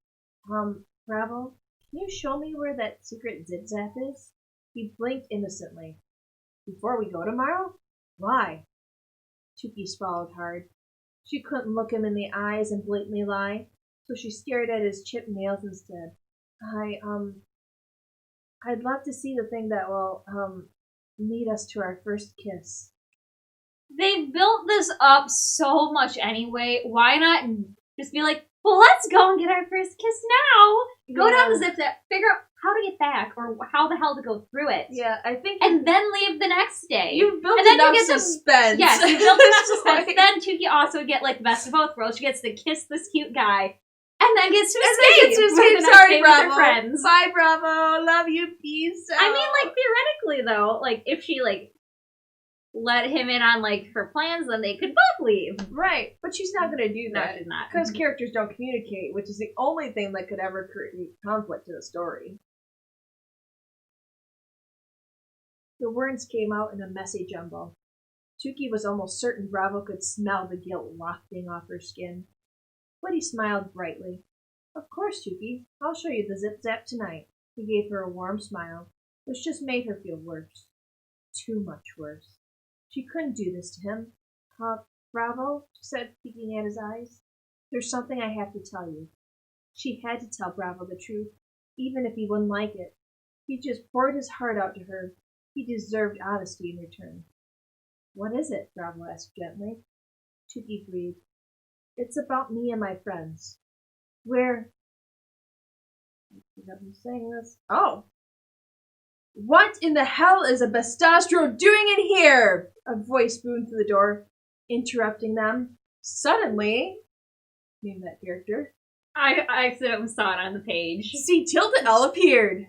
throat. Bravo, can you show me where that secret zip-zap is? He blinked innocently. Before we go tomorrow? Why? Tookie swallowed hard. She couldn't look him in the eyes and blatantly lie, so she stared at his chipped nails instead. I'd love to see the thing that will, lead us to our first kiss. They built this up so much anyway. Why not just be like, well, let's go and get our first kiss now. Go down the zip-zap, figure out how to get back or how the hell to go through it. Yeah, I think... And then leave the next day. You've built enough suspense. Yes, you built enough suspense. Then Tookie also would get, like, the best of both worlds. She gets to kiss this cute guy. And then gets to escape. Sorry, Bravo. Friends. Bye, Bravo. Love you. Peace out. I mean, like, theoretically, though, like, if she, like, let him in on, like, her plans, then they could both leave. Right. But she's not going to do that. No, she's not. Because characters don't communicate, which is the only thing that could ever create conflict in a story. The words came out in a messy jumble. Tookie was almost certain Bravo could smell the guilt wafting off her skin. But he smiled brightly. Of course, Tookie. I'll show you the zip-zap tonight. He gave her a warm smile, which just made her feel worse. Too much worse. She couldn't do this to him. Bravo, she said, peeking at his eyes. There's something I have to tell you. She had to tell Bravo the truth, even if he wouldn't like it. He just poured his heart out to her. He deserved honesty in return. What is it? Bravo asked gently. Tookie breathed. It's about me and my friends. Where? I'm saying this. Oh! What in the hell is a Bastastro doing in here? A voice boomed through the door, interrupting them. Suddenly, named that character. I accidentally saw it on the page. C. Tilda L appeared.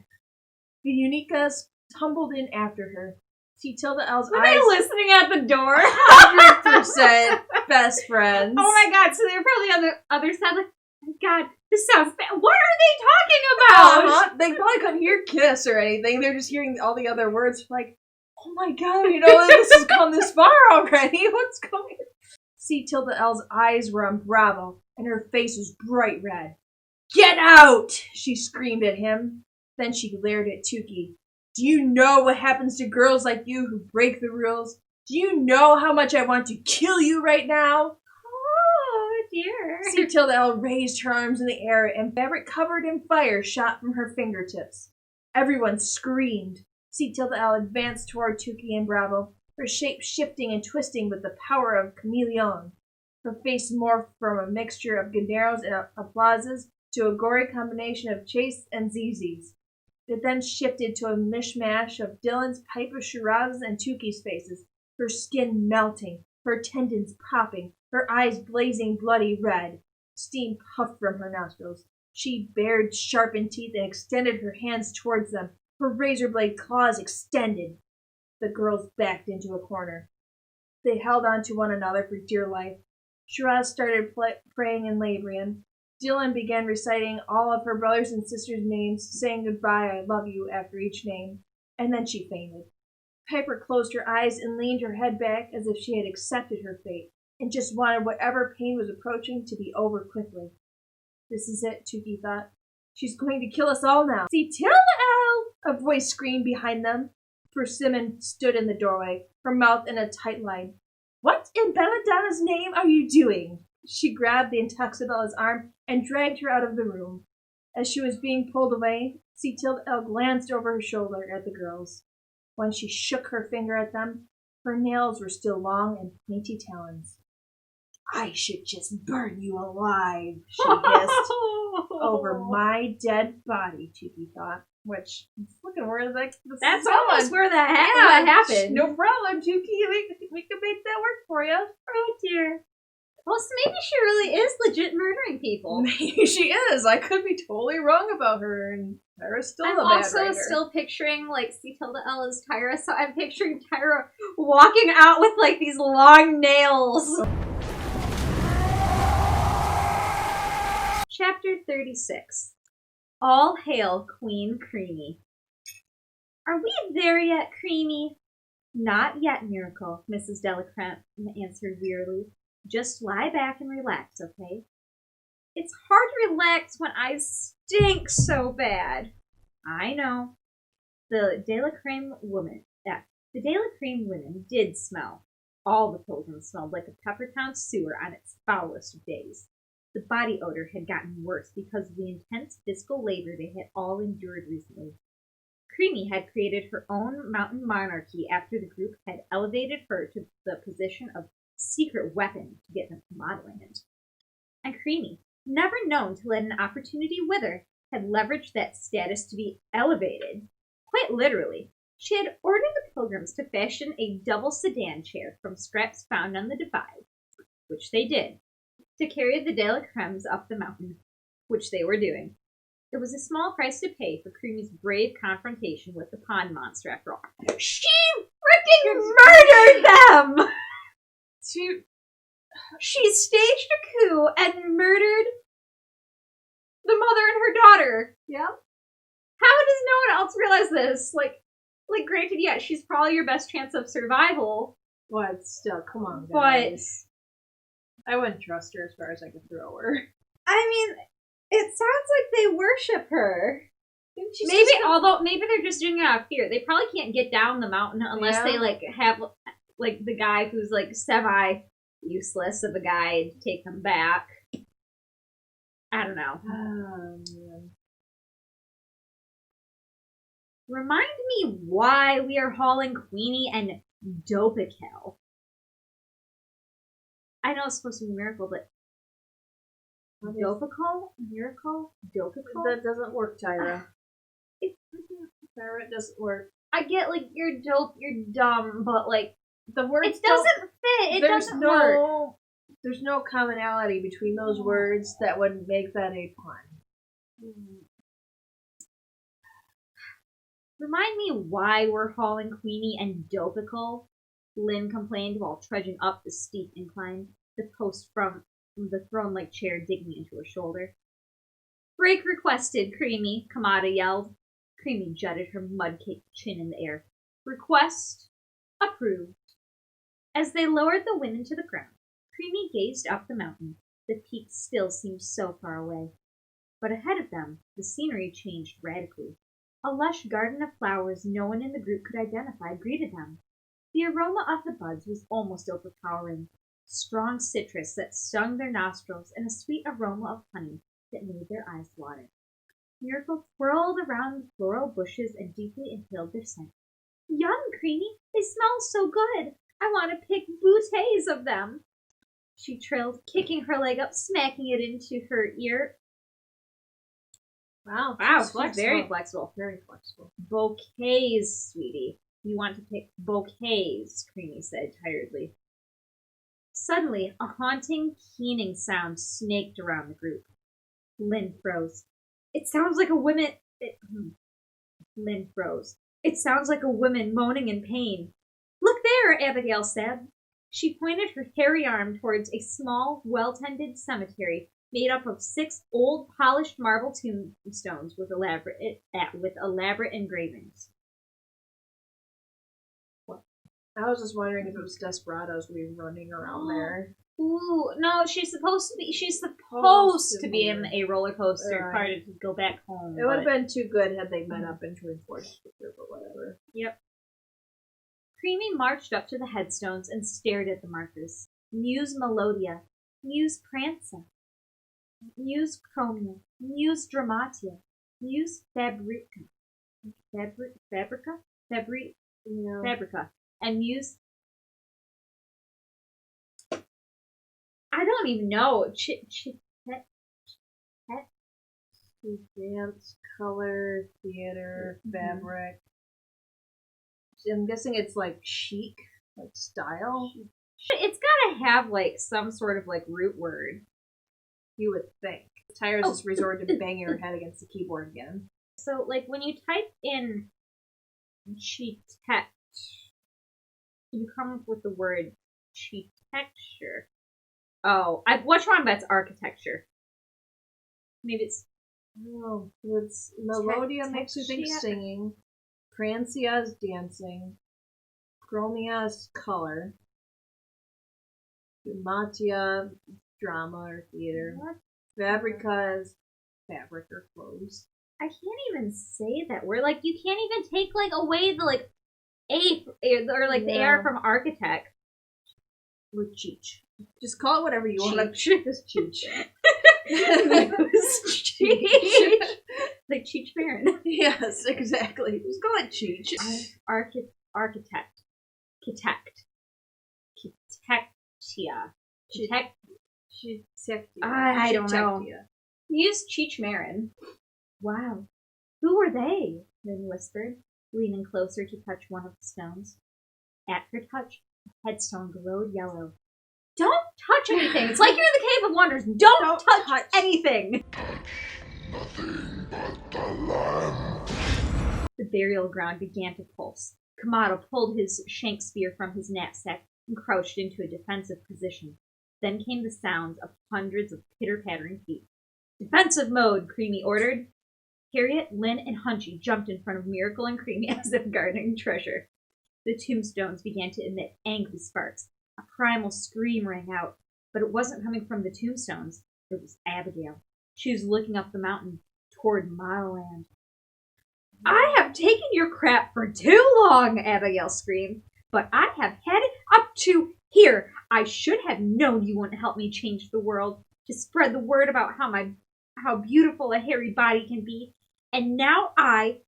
The Unicas tumbled in after her. C. Tilda L's Were eyes. they listening at the door? 100% best friends. Oh my god, so they were probably on the other side like, oh my god, this sounds bad. What are they talking about? They probably couldn't hear kiss or anything. They're just hearing all the other words like, oh my god, this has come this far already. What's going on? C. Tilda L's eyes were on Bravo, and her face was bright red. Get out! She screamed at him. Then she glared at Tookie. Do you know what happens to girls like you who break the rules? Do you know how much I want to kill you right now? Oh, dear. C. Tilda L raised her arms in the air, and fabric covered in fire shot from her fingertips. Everyone screamed. C. Tilda L advanced toward Tookie and Bravo, her shape shifting and twisting with the power of chameleon. Her face morphed from a mixture of Ganderos and applauses to a gory combination of Chase and ZZ's. It then shifted to a mishmash of Dylan's, Piper, Shiraz's, and Tookie's faces, her skin melting, her tendons popping, her eyes blazing bloody red. Steam puffed from her nostrils. She bared sharpened teeth and extended her hands towards them, her razor blade claws extended. The girls backed into a corner. They held on to one another for dear life. Shiraz started praying in Labrian. Dylan began reciting all of her brothers and sisters' names, saying goodbye, I love you, after each name, and then she fainted. Piper closed her eyes and leaned her head back as if she had accepted her fate, and just wanted whatever pain was approaching to be over quickly. This is it, Tookie thought. She's going to kill us all now. See, Tilda L! A voice screamed behind them. Persimmon stood in the doorway, her mouth in a tight line. What in Belladonna's name are you doing? She grabbed the Intoxibella's arm and dragged her out of the room. As she was being pulled away, C. Tilda L glanced over her shoulder at the girls. When she shook her finger at them, her nails were still long and pointy talons. I should just burn you alive, she hissed. Over my dead body, Tookie thought. Which, look at where that's almost where that happened. No problem, Tookie. We can make that work for you. Oh, dear. Well, so maybe she really is legit murdering people. Maybe she is. I could be totally wrong about her, and Tyra's still I'm the bad also writer. still picturing, like, C. Tilda L as Tyra, so I'm picturing Tyra walking out with, like, these long nails. Chapter 36. All hail Queen Creamy. Are we there yet, Creamy? Not yet, Miracle, Mrs. De La Crème answered wearily. Just lie back and relax, okay? It's hard to relax when I stink so bad. I know. The De La Crème women did smell. All the pilgrims smelled like a Peppertown sewer on its foulest of days. The body odor had gotten worse because of the intense physical labor they had all endured recently. Creamy had created her own mountain monarchy after the group had elevated her to the position of secret weapon to get them to Modelland. And Creamy, never known to let an opportunity wither, had leveraged that status to be elevated. Quite literally, she had ordered the pilgrims to fashion a double sedan chair from scraps found on the divide, which they did, to carry the De La Crèmes up the mountain, which they were doing. It was a small price to pay for Creamy's brave confrontation with the pond monster after all. She freaking murdered them! She staged a coup and murdered the mother and her daughter. Yeah. How does no one else realize this? Like, granted, yeah, she's probably your best chance of survival. But still, come on, guys. But I wouldn't trust her as far as I could throw her. I mean, it sounds like they worship her. Maybe they're just doing it out of fear. They probably can't get down the mountain unless they have the guy who's semi useless of a guide to take them back. I don't know. Oh, man. Remind me why we are hauling Queenie and Dopical. I know it's supposed to be Miracle, but Dopical? Miracle? Dopical? That doesn't work, Tyra. Tyra, it doesn't work. I get, like, you're dope, you're dumb, but, like, The words it doesn't fit. It doesn't work. There's no commonality between those words that would make that a pun. Remind me why we're hauling Queenie and Dopical, Lynn complained while trudging up the steep incline, the post from the throne-like chair digging into her shoulder. Break requested, Creamy, Kamada yelled. Creamy jutted her mud-caked chin in the air. Request approved. As they lowered the women to the ground, Creamy gazed up the mountain. The peaks still seemed so far away. But ahead of them, the scenery changed radically. A lush garden of flowers no one in the group could identify greeted them. The aroma of the buds was almost overpowering. Strong citrus that stung their nostrils and a sweet aroma of honey that made their eyes water. Miracle twirled around the floral bushes and deeply inhaled their scent. Yum, Creamy! They smell so good! I want to pick bouquets of them! She trilled, kicking her leg up, smacking it into her ear. Wow, She's very flexible. Very flexible. Bouquets, sweetie. You want to pick bouquets, Creamy said tiredly. Suddenly, a haunting, keening sound snaked around the group. Lynn froze. It sounds like a woman... Lynn froze. It sounds like a woman moaning in pain. Look there, Abigail said. She pointed her hairy arm towards a small, well-tended cemetery made up of 6 old, polished marble tombstones with elaborate engravings. I was just wondering if it was desperados we were running around there. Ooh, no, she's supposed to be in a roller coaster car to go back home. It would have been too good had they met up in Twin Force or whatever. Yep. Creamy marched up to the headstones and stared at the markers. Muse Melodia, Muse Pranza, Muse Chromia, Muse Dramatia, Muse Fabrica, and Muse... I don't even know. Dance, color, theater, fabric. I'm guessing it's like chic, like style. It's gotta have like some sort of like root word. You would think. Tyra's just resorted to banging her head against the keyboard again. So like when you type in cheetect, you come up with the word cheetecture. Oh, what's wrong? That's architecture. Maybe it's... Oh, it's Melodia makes you think singing. Prancia is dancing. Chromia is color. Dramatia, drama or theater. What? Fabrica is fabric or clothes. I can't even say that word. Like, you can't even take, like, away the, like, A, or, like, the AR from architect. Or cheech. Just call it whatever you want. Just cheech. Cheech. Like Cheech Marin. Yes, exactly. Just call it cheech. Architectia. I don't know. Use Cheech Marin. Wow. Who were they? Lynn whispered, leaning closer to touch one of the stones. At her touch, the headstone glowed yellow. Don't touch anything. It's like you're in the Cave of Wonders. Don't touch anything. Nothing but the lamb. The burial ground began to pulse. Kamado pulled his shank spear from his knapsack and crouched into a defensive position. Then came the sounds of hundreds of pitter-pattering feet. Defensive mode, Creamy ordered. Harriet, Lynn, and Hunchy jumped in front of Miracle and Creamy as if guarding treasure. The tombstones began to emit angry sparks. A primal scream rang out, but it wasn't coming from the tombstones. It was Abigail. She was looking up the mountain toward Modelland. I have taken your crap for too long, Abigail screamed, but I have had it up to Here, I should have known you wouldn't help me change the world, to spread the word about how beautiful a hairy body can be, and now I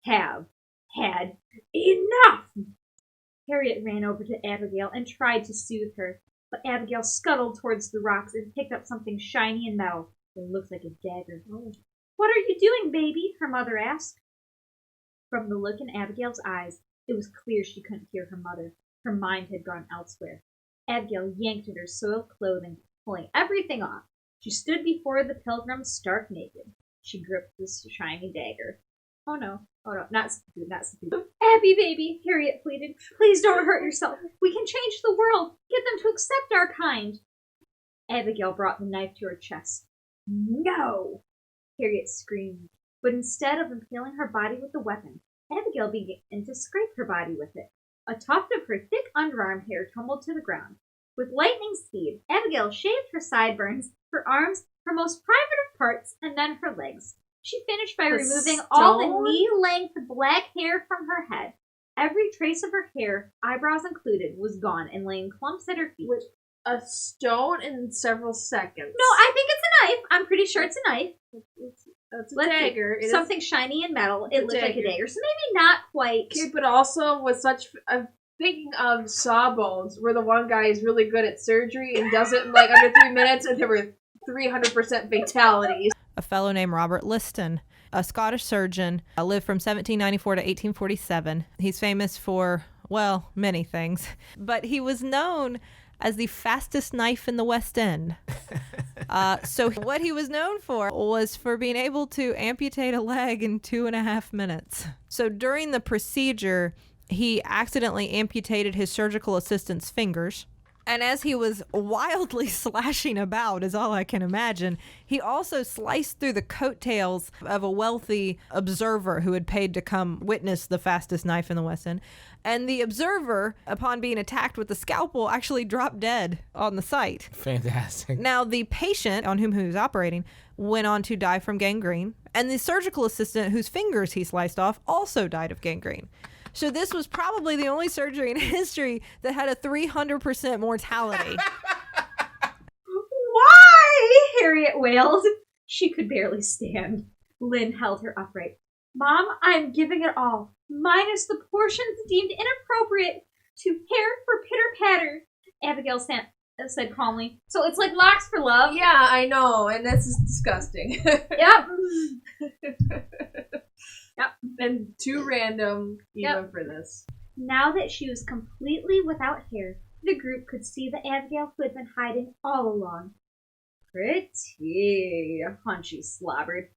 have had enough. Harriet ran over to Abigail and tried to soothe her, but Abigail scuttled towards the rocks and picked up something shiny and metal. It looked like a dagger. What are you doing, baby? Her mother asked. From the look in Abigail's eyes, it was clear she couldn't hear her mother. Her mind had gone elsewhere. Abigail yanked at her soiled clothing, pulling everything off. She stood before the pilgrim stark naked. She gripped this shiny dagger. Oh no, not stupid. Abby, baby, Harriet pleaded. Please don't hurt yourself. We can change the world. Get them to accept our kind. Abigail brought the knife to her chest. No! Harriet screamed, but instead of impaling her body with the weapon, Abigail began to scrape her body with it. A tuft of her thick underarm hair tumbled to the ground. With lightning speed, Abigail shaved her sideburns, her arms, her most private parts, and then her legs. She finished by removing all the knee-length black hair from her head. Every trace of her hair, eyebrows included, was gone and lay in clumps at her feet. With a stone in several seconds. No, I think it's a knife. I'm pretty sure it's a knife. It's a dagger. Something shiny and metal. It looked like a dagger, so maybe not quite. Okay, but also with such... I'm thinking of Sawbones, where the one guy is really good at surgery and does it in like under 3 minutes, and there were 300% fatalities. A fellow named Robert Liston, a Scottish surgeon, lived from 1794 to 1847. He's famous for, well, many things, but he was known as the fastest knife in the West End. So what he was known for was for being able to amputate a leg in 2.5 minutes. So during the procedure, he accidentally amputated his surgical assistant's fingers. And as he was wildly slashing about, is all I can imagine, he also sliced through the coattails of a wealthy observer who had paid to come witness the fastest knife in the West End. And the observer, upon being attacked with the scalpel, actually dropped dead on the site. Fantastic. Now, the patient on whom he was operating went on to die from gangrene. And the surgical assistant whose fingers he sliced off also died of gangrene. So this was probably the only surgery in history that had a 300% mortality. Why? Harriet wailed. She could barely stand. Lynn held her upright. Mom, I'm giving it all, minus the portions deemed inappropriate to hair for pitter-patter, Abigail said calmly. So it's like locks for love? Yeah, I know, and this is disgusting. Yep. Yep, and too random even for this. Now that she was completely without hair, the group could see the Abigail who had been hiding all along. Pretty, Hunchy slobbered,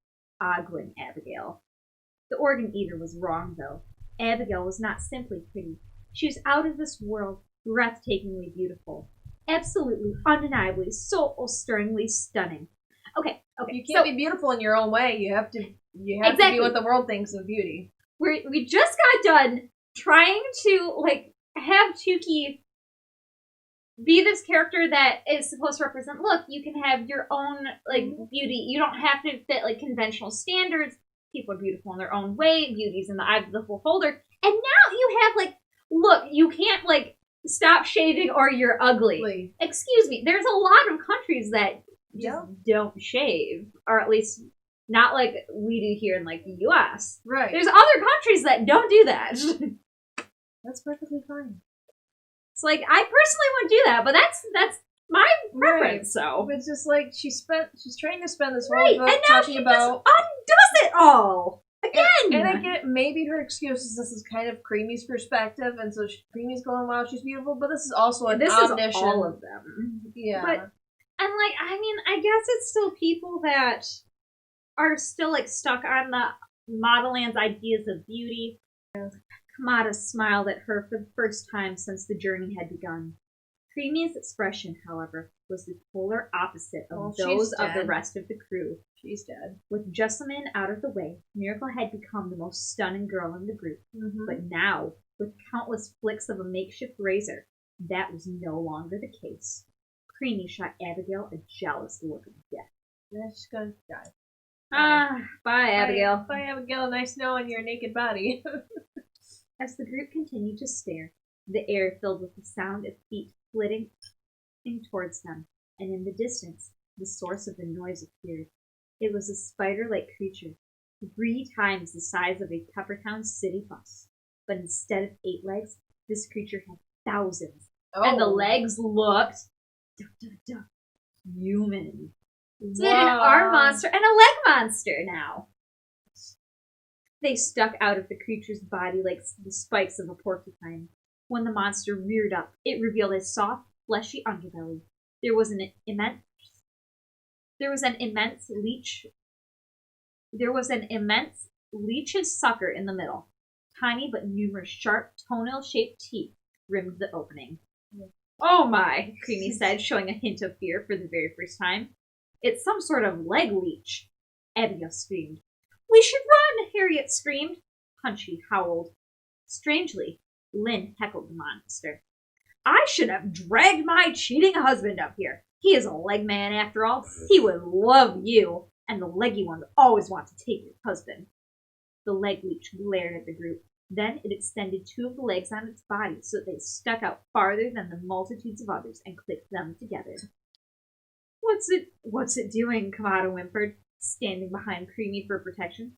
ogling Abigail. The organ eater was wrong, though. Abigail was not simply pretty. She was out of this world, breathtakingly beautiful. Absolutely, undeniably, soul-stirringly stunning. Okay. You can't be beautiful in your own way. You have to be what the world thinks of beauty. We just got done trying to have Tookie be this character that is supposed to represent. Look, you can have your own beauty. You don't have to fit conventional standards. People are beautiful in their own way. Beauty's in the eye of the beholder. And now you have look, you can't stop shaving or you're ugly. Excuse me. There's a lot of countries that just don't shave, or at least not like we do here in the U.S. Right. There's other countries that don't do that. That's perfectly fine. It's I personally wouldn't do that, but that's my preference. Right. So it's just she's trying to spend this whole book and now talking she about just undoes it all again. And I get maybe her excuse is this is kind of Creamy's perspective, and so Creamy's going, wow, she's beautiful, but this is also an omniscient. Is all of them. Yeah. But I guess it's still people that are still stuck on the Modelland's ideas of beauty. Kamada smiled at her for the first time since the journey had begun. Creamy's expression, however, was the polar opposite of those of the rest of the crew. She's dead. With Jessamine out of the way, Miracle had become the most stunning girl in the group. Mm-hmm. But now, with countless flicks of a makeshift razor, that was no longer the case. Creamy shot Abigail a jealous look of death. Yeah, she's gonna die. Bye, Abigail. Bye, Abigail. Nice knowing your naked body. As the group continued to stare, the air filled with the sound of feet flitting towards them, and in the distance, the source of the noise appeared. It was a spider-like creature, 3 times the size of a Peppertown city bus. But instead of 8 legs, this creature had thousands. Oh. And the legs looked human. So they had an arm monster and a leg monster now. They stuck out of the creature's body like the spikes of a porcupine. When the monster reared up, it revealed a soft, fleshy underbelly. There was an immense leech's sucker in the middle. Tiny but numerous sharp toenail-shaped teeth rimmed the opening. Oh my, Creamy said, showing a hint of fear for the very first time. It's some sort of leg leech. Abigail screamed. We should run, Harriet screamed. Punchy howled. Strangely, Lynn heckled the monster. I should have dragged my cheating husband up here. He is a leg man after all. He would love you. And the leggy ones always want to take your husband. The leg leech glared at the group. Then it extended 2 of the legs on its body so that they stuck out farther than the multitudes of others and clicked them together. What's it doing? Kamada whimpered, standing behind Creamy for protection.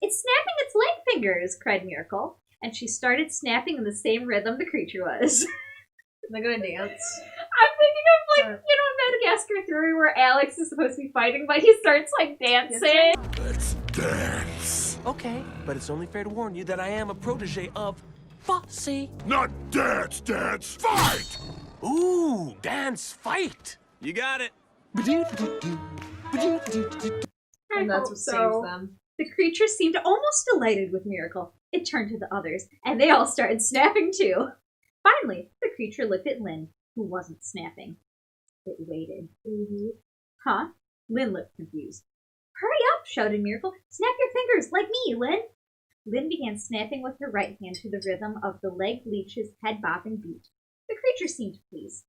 It's snapping its leg fingers, cried Miracle, and she started snapping in the same rhythm the creature was. Am I gonna dance? I'm thinking of, Madagascar 3 where Alex is supposed to be fighting, but he starts, dancing. Let's dance. Okay, but it's only fair to warn you that I am a protege of Fosse. Not dance, fight! Ooh, dance, fight. You got it. And that's what saves them. The creature seemed almost delighted with Miracle. It turned to the others, and they all started snapping too. Finally, the creature looked at Lynn, who wasn't snapping. It waited. Huh? Lynn looked confused. Hurry up, shouted Miracle. Snap your fingers, like me, Lynn. Lynn began snapping with her right hand to the rhythm of the leg leech's head-bobbing beat. The creature seemed pleased,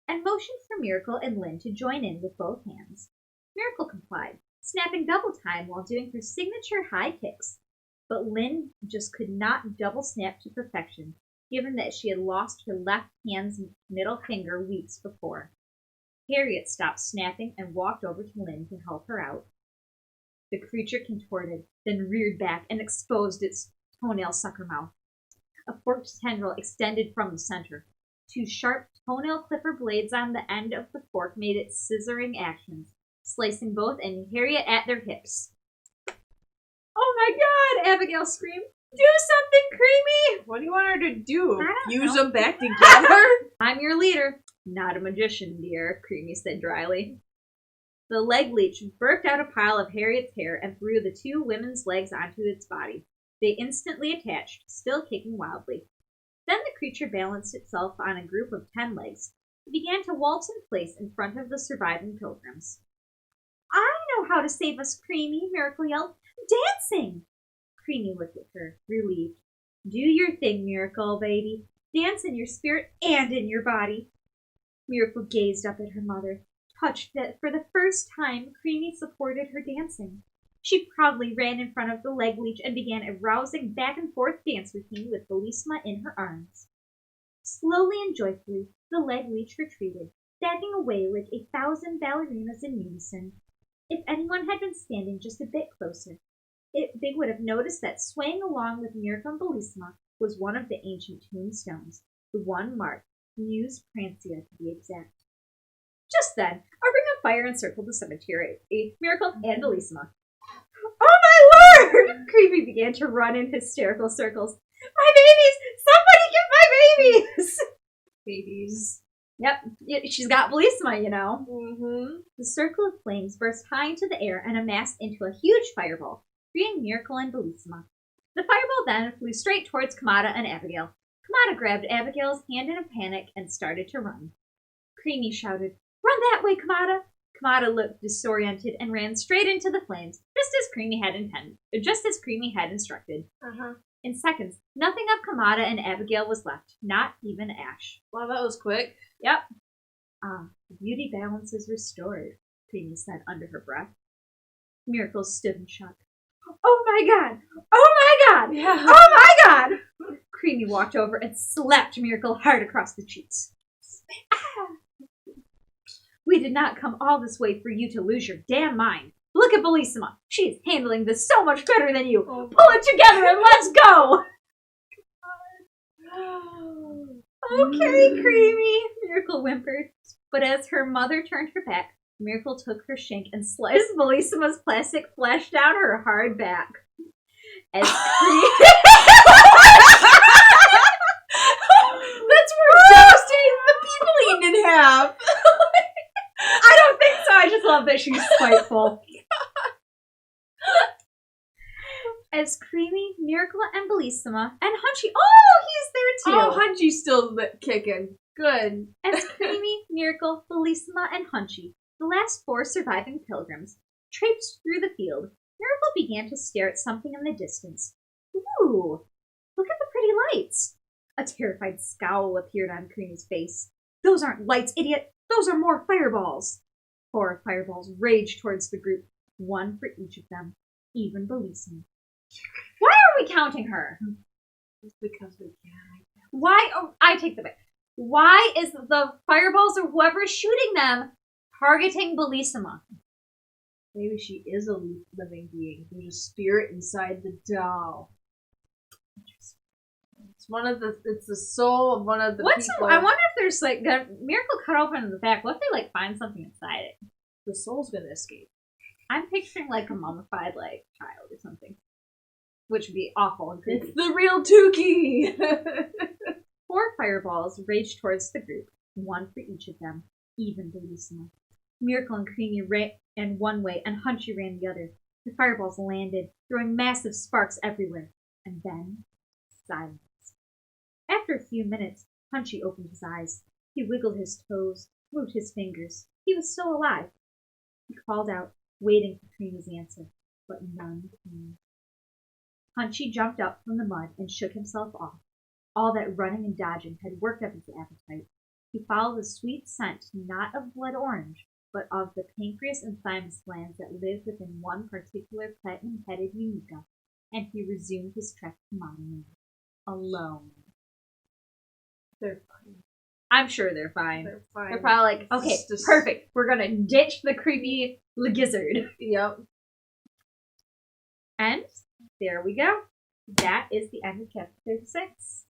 and motioned for Miracle and Lynn to join in with both hands. Miracle complied, snapping double time while doing her signature high kicks. But Lynn just could not double snap to perfection, given that she had lost her left hand's middle finger weeks before. Harriet stopped snapping and walked over to Lynn to help her out. The creature contorted, then reared back and exposed its toenail sucker mouth. A forked tendril extended from the center. 2 sharp toenail clipper blades on the end of the fork made its scissoring actions, slicing both and Harriet at their hips. Oh my God! Abigail screamed. Do something, Creamy! What do you want her to do? Use know. them back together? I'm your leader. Not a magician, dear, Creamy said dryly. The leg leech burped out a pile of Harriet's hair and threw the 2 women's legs onto its body. They instantly attached, still kicking wildly. Then the creature balanced itself on a group of 10 legs. It began to waltz in place in front of the surviving pilgrims. I know how to save us, Creamy, Miracle yelled. Dancing! Creamy looked at her, relieved. Do your thing, Miracle, baby. Dance in your spirit and in your body. Miracle gazed up at her mother, touched that for the first time Creamy supported her dancing. She proudly ran in front of the leg leech and began a rousing back-and-forth dance routine with Bellissima in her arms. Slowly and joyfully, the leg leech retreated, backing away like 1,000 ballerinas in unison. If anyone had been standing just a bit closer, they would have noticed that swaying along with Miracle and Bellissima was one of the ancient tombstones, the one marked Muse Prancia to be exact. Just then, a ring of fire encircled the cemetery, Miracle and Bellissima. Oh my lord! Creepy began to run in hysterical circles. My babies! Somebody get my babies! Babies. Yep, she's got Bellissima, you know. Mm-hmm. The circle of flames burst high into the air and amassed into a huge fireball, freeing Miracle and Bellissima. The fireball then flew straight towards Kamada and Abigail. Kamada grabbed Abigail's hand in a panic and started to run. Creamy shouted, Run that way, Kamada! Kamada looked disoriented and ran straight into the flames, just as Creamy had instructed. In seconds, nothing of Kamada and Abigail was left, not even ash. Wow, that was quick. Yep. The beauty balance is restored, Creamy said under her breath. Miracle stood in shock. Oh my god! Oh my god! Yeah. Oh my god! Creamy walked over and slapped Miracle hard across the cheeks. We did not come all this way for you to lose your damn mind. Look at Bellissima. She's handling this so much better than you. Oh. Pull it together and let's go. Okay, Creamy, Miracle whimpered. But as her mother turned her back, Miracle took her shank and sliced Bellissima's plastic flesh down her hard back. As That's worth devastating the people eaten in half. I don't think so. I just love that she's spiteful. As Creamy, Miracle, and Bellissima, and Hunchy. Oh, he's there too. Oh, Hunchy's still kicking. Good. As Creamy, Miracle, Bellissima, and Hunchy, the last 4 surviving pilgrims, traipsed through the field, Miracle began to stare at something in the distance. Ooh, look at the pretty lights. A terrified scowl appeared on Creamy's face. Those aren't lights, idiot. Those are more fireballs. 4 fireballs raged towards the group, 1 for each of them, even Bellissima. Why are we counting her? It's because we can. Why? Oh, I take the bait. Why is the fireballs or whoever's shooting them targeting Bellissima? Maybe she is a living being. There's a spirit inside the doll. It's the soul of one of the people. I wonder if there's like a Miracle cut open in the back. What if they like find something inside it? The soul's gonna escape. I'm picturing like a mummified like child or something, which would be awful and creepy. It's the real Tookie. 4 fireballs raged towards the group, 1 for each of them, even Bellissima. Miracle and Creamy ran one way, and Hunchy ran the other. The fireballs landed, throwing massive sparks everywhere, and then silence. After a few minutes, Hunchy opened his eyes. He wiggled his toes, moved his fingers. He was still alive. He called out, waiting for Creamy's answer, but none came. Hunchy jumped up from the mud and shook himself off. All that running and dodging had worked up his appetite. He followed the sweet scent not of blood orange, but of the pancreas and thymus glands that lived within one particular platinum-headed Unica, and he resumed his trek to Modelland. Alone. They're fine. I'm sure they're fine. They're fine. They're probably like, okay, perfect. We're gonna ditch the creepy gizzard. Yep. And there we go. That is the end of chapter 36.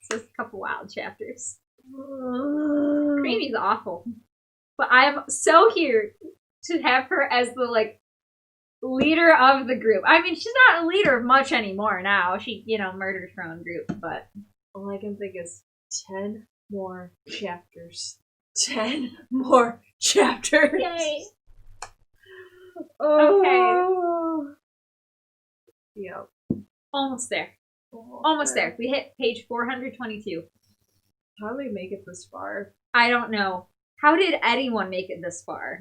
So it's a couple wild chapters. Creamy's awful. But I'm so here to have her as the, like, leader of the group. I mean, she's not a leader of much anymore now. She, murders her own group, but... All I can think is 10 more chapters. 10 more chapters. Yay. Oh. Okay. Yep. Almost there. Almost there. We hit page 422. How did we make it this far? I don't know. How did anyone make it this far?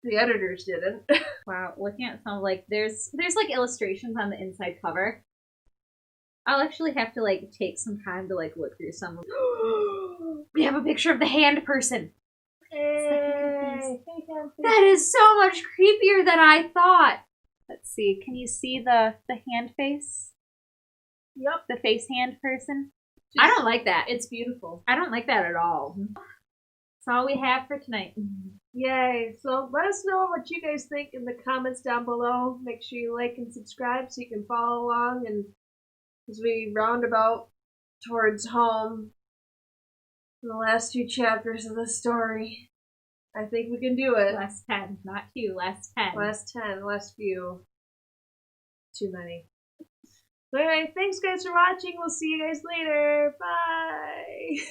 The editors didn't. Wow, looking at some there's like illustrations on the inside cover. I'll actually have to like take some time to like look through some. We have a picture of the hand person. Hey. That is so much creepier than I thought. Let's see. Can you see the hand face? Yep. The face hand person. I don't like that. It's beautiful. I don't like that at all. That's all we have for tonight. Yay. So let us know what you guys think in the comments down below. Make sure you like and subscribe so you can follow along, and as we roundabout towards home, the last 2 chapters of the story. I think we can do it. Last 10, not 2, last 10. Last 10, last few. Too many. So anyway, thanks guys for watching. We'll see you guys later. Bye.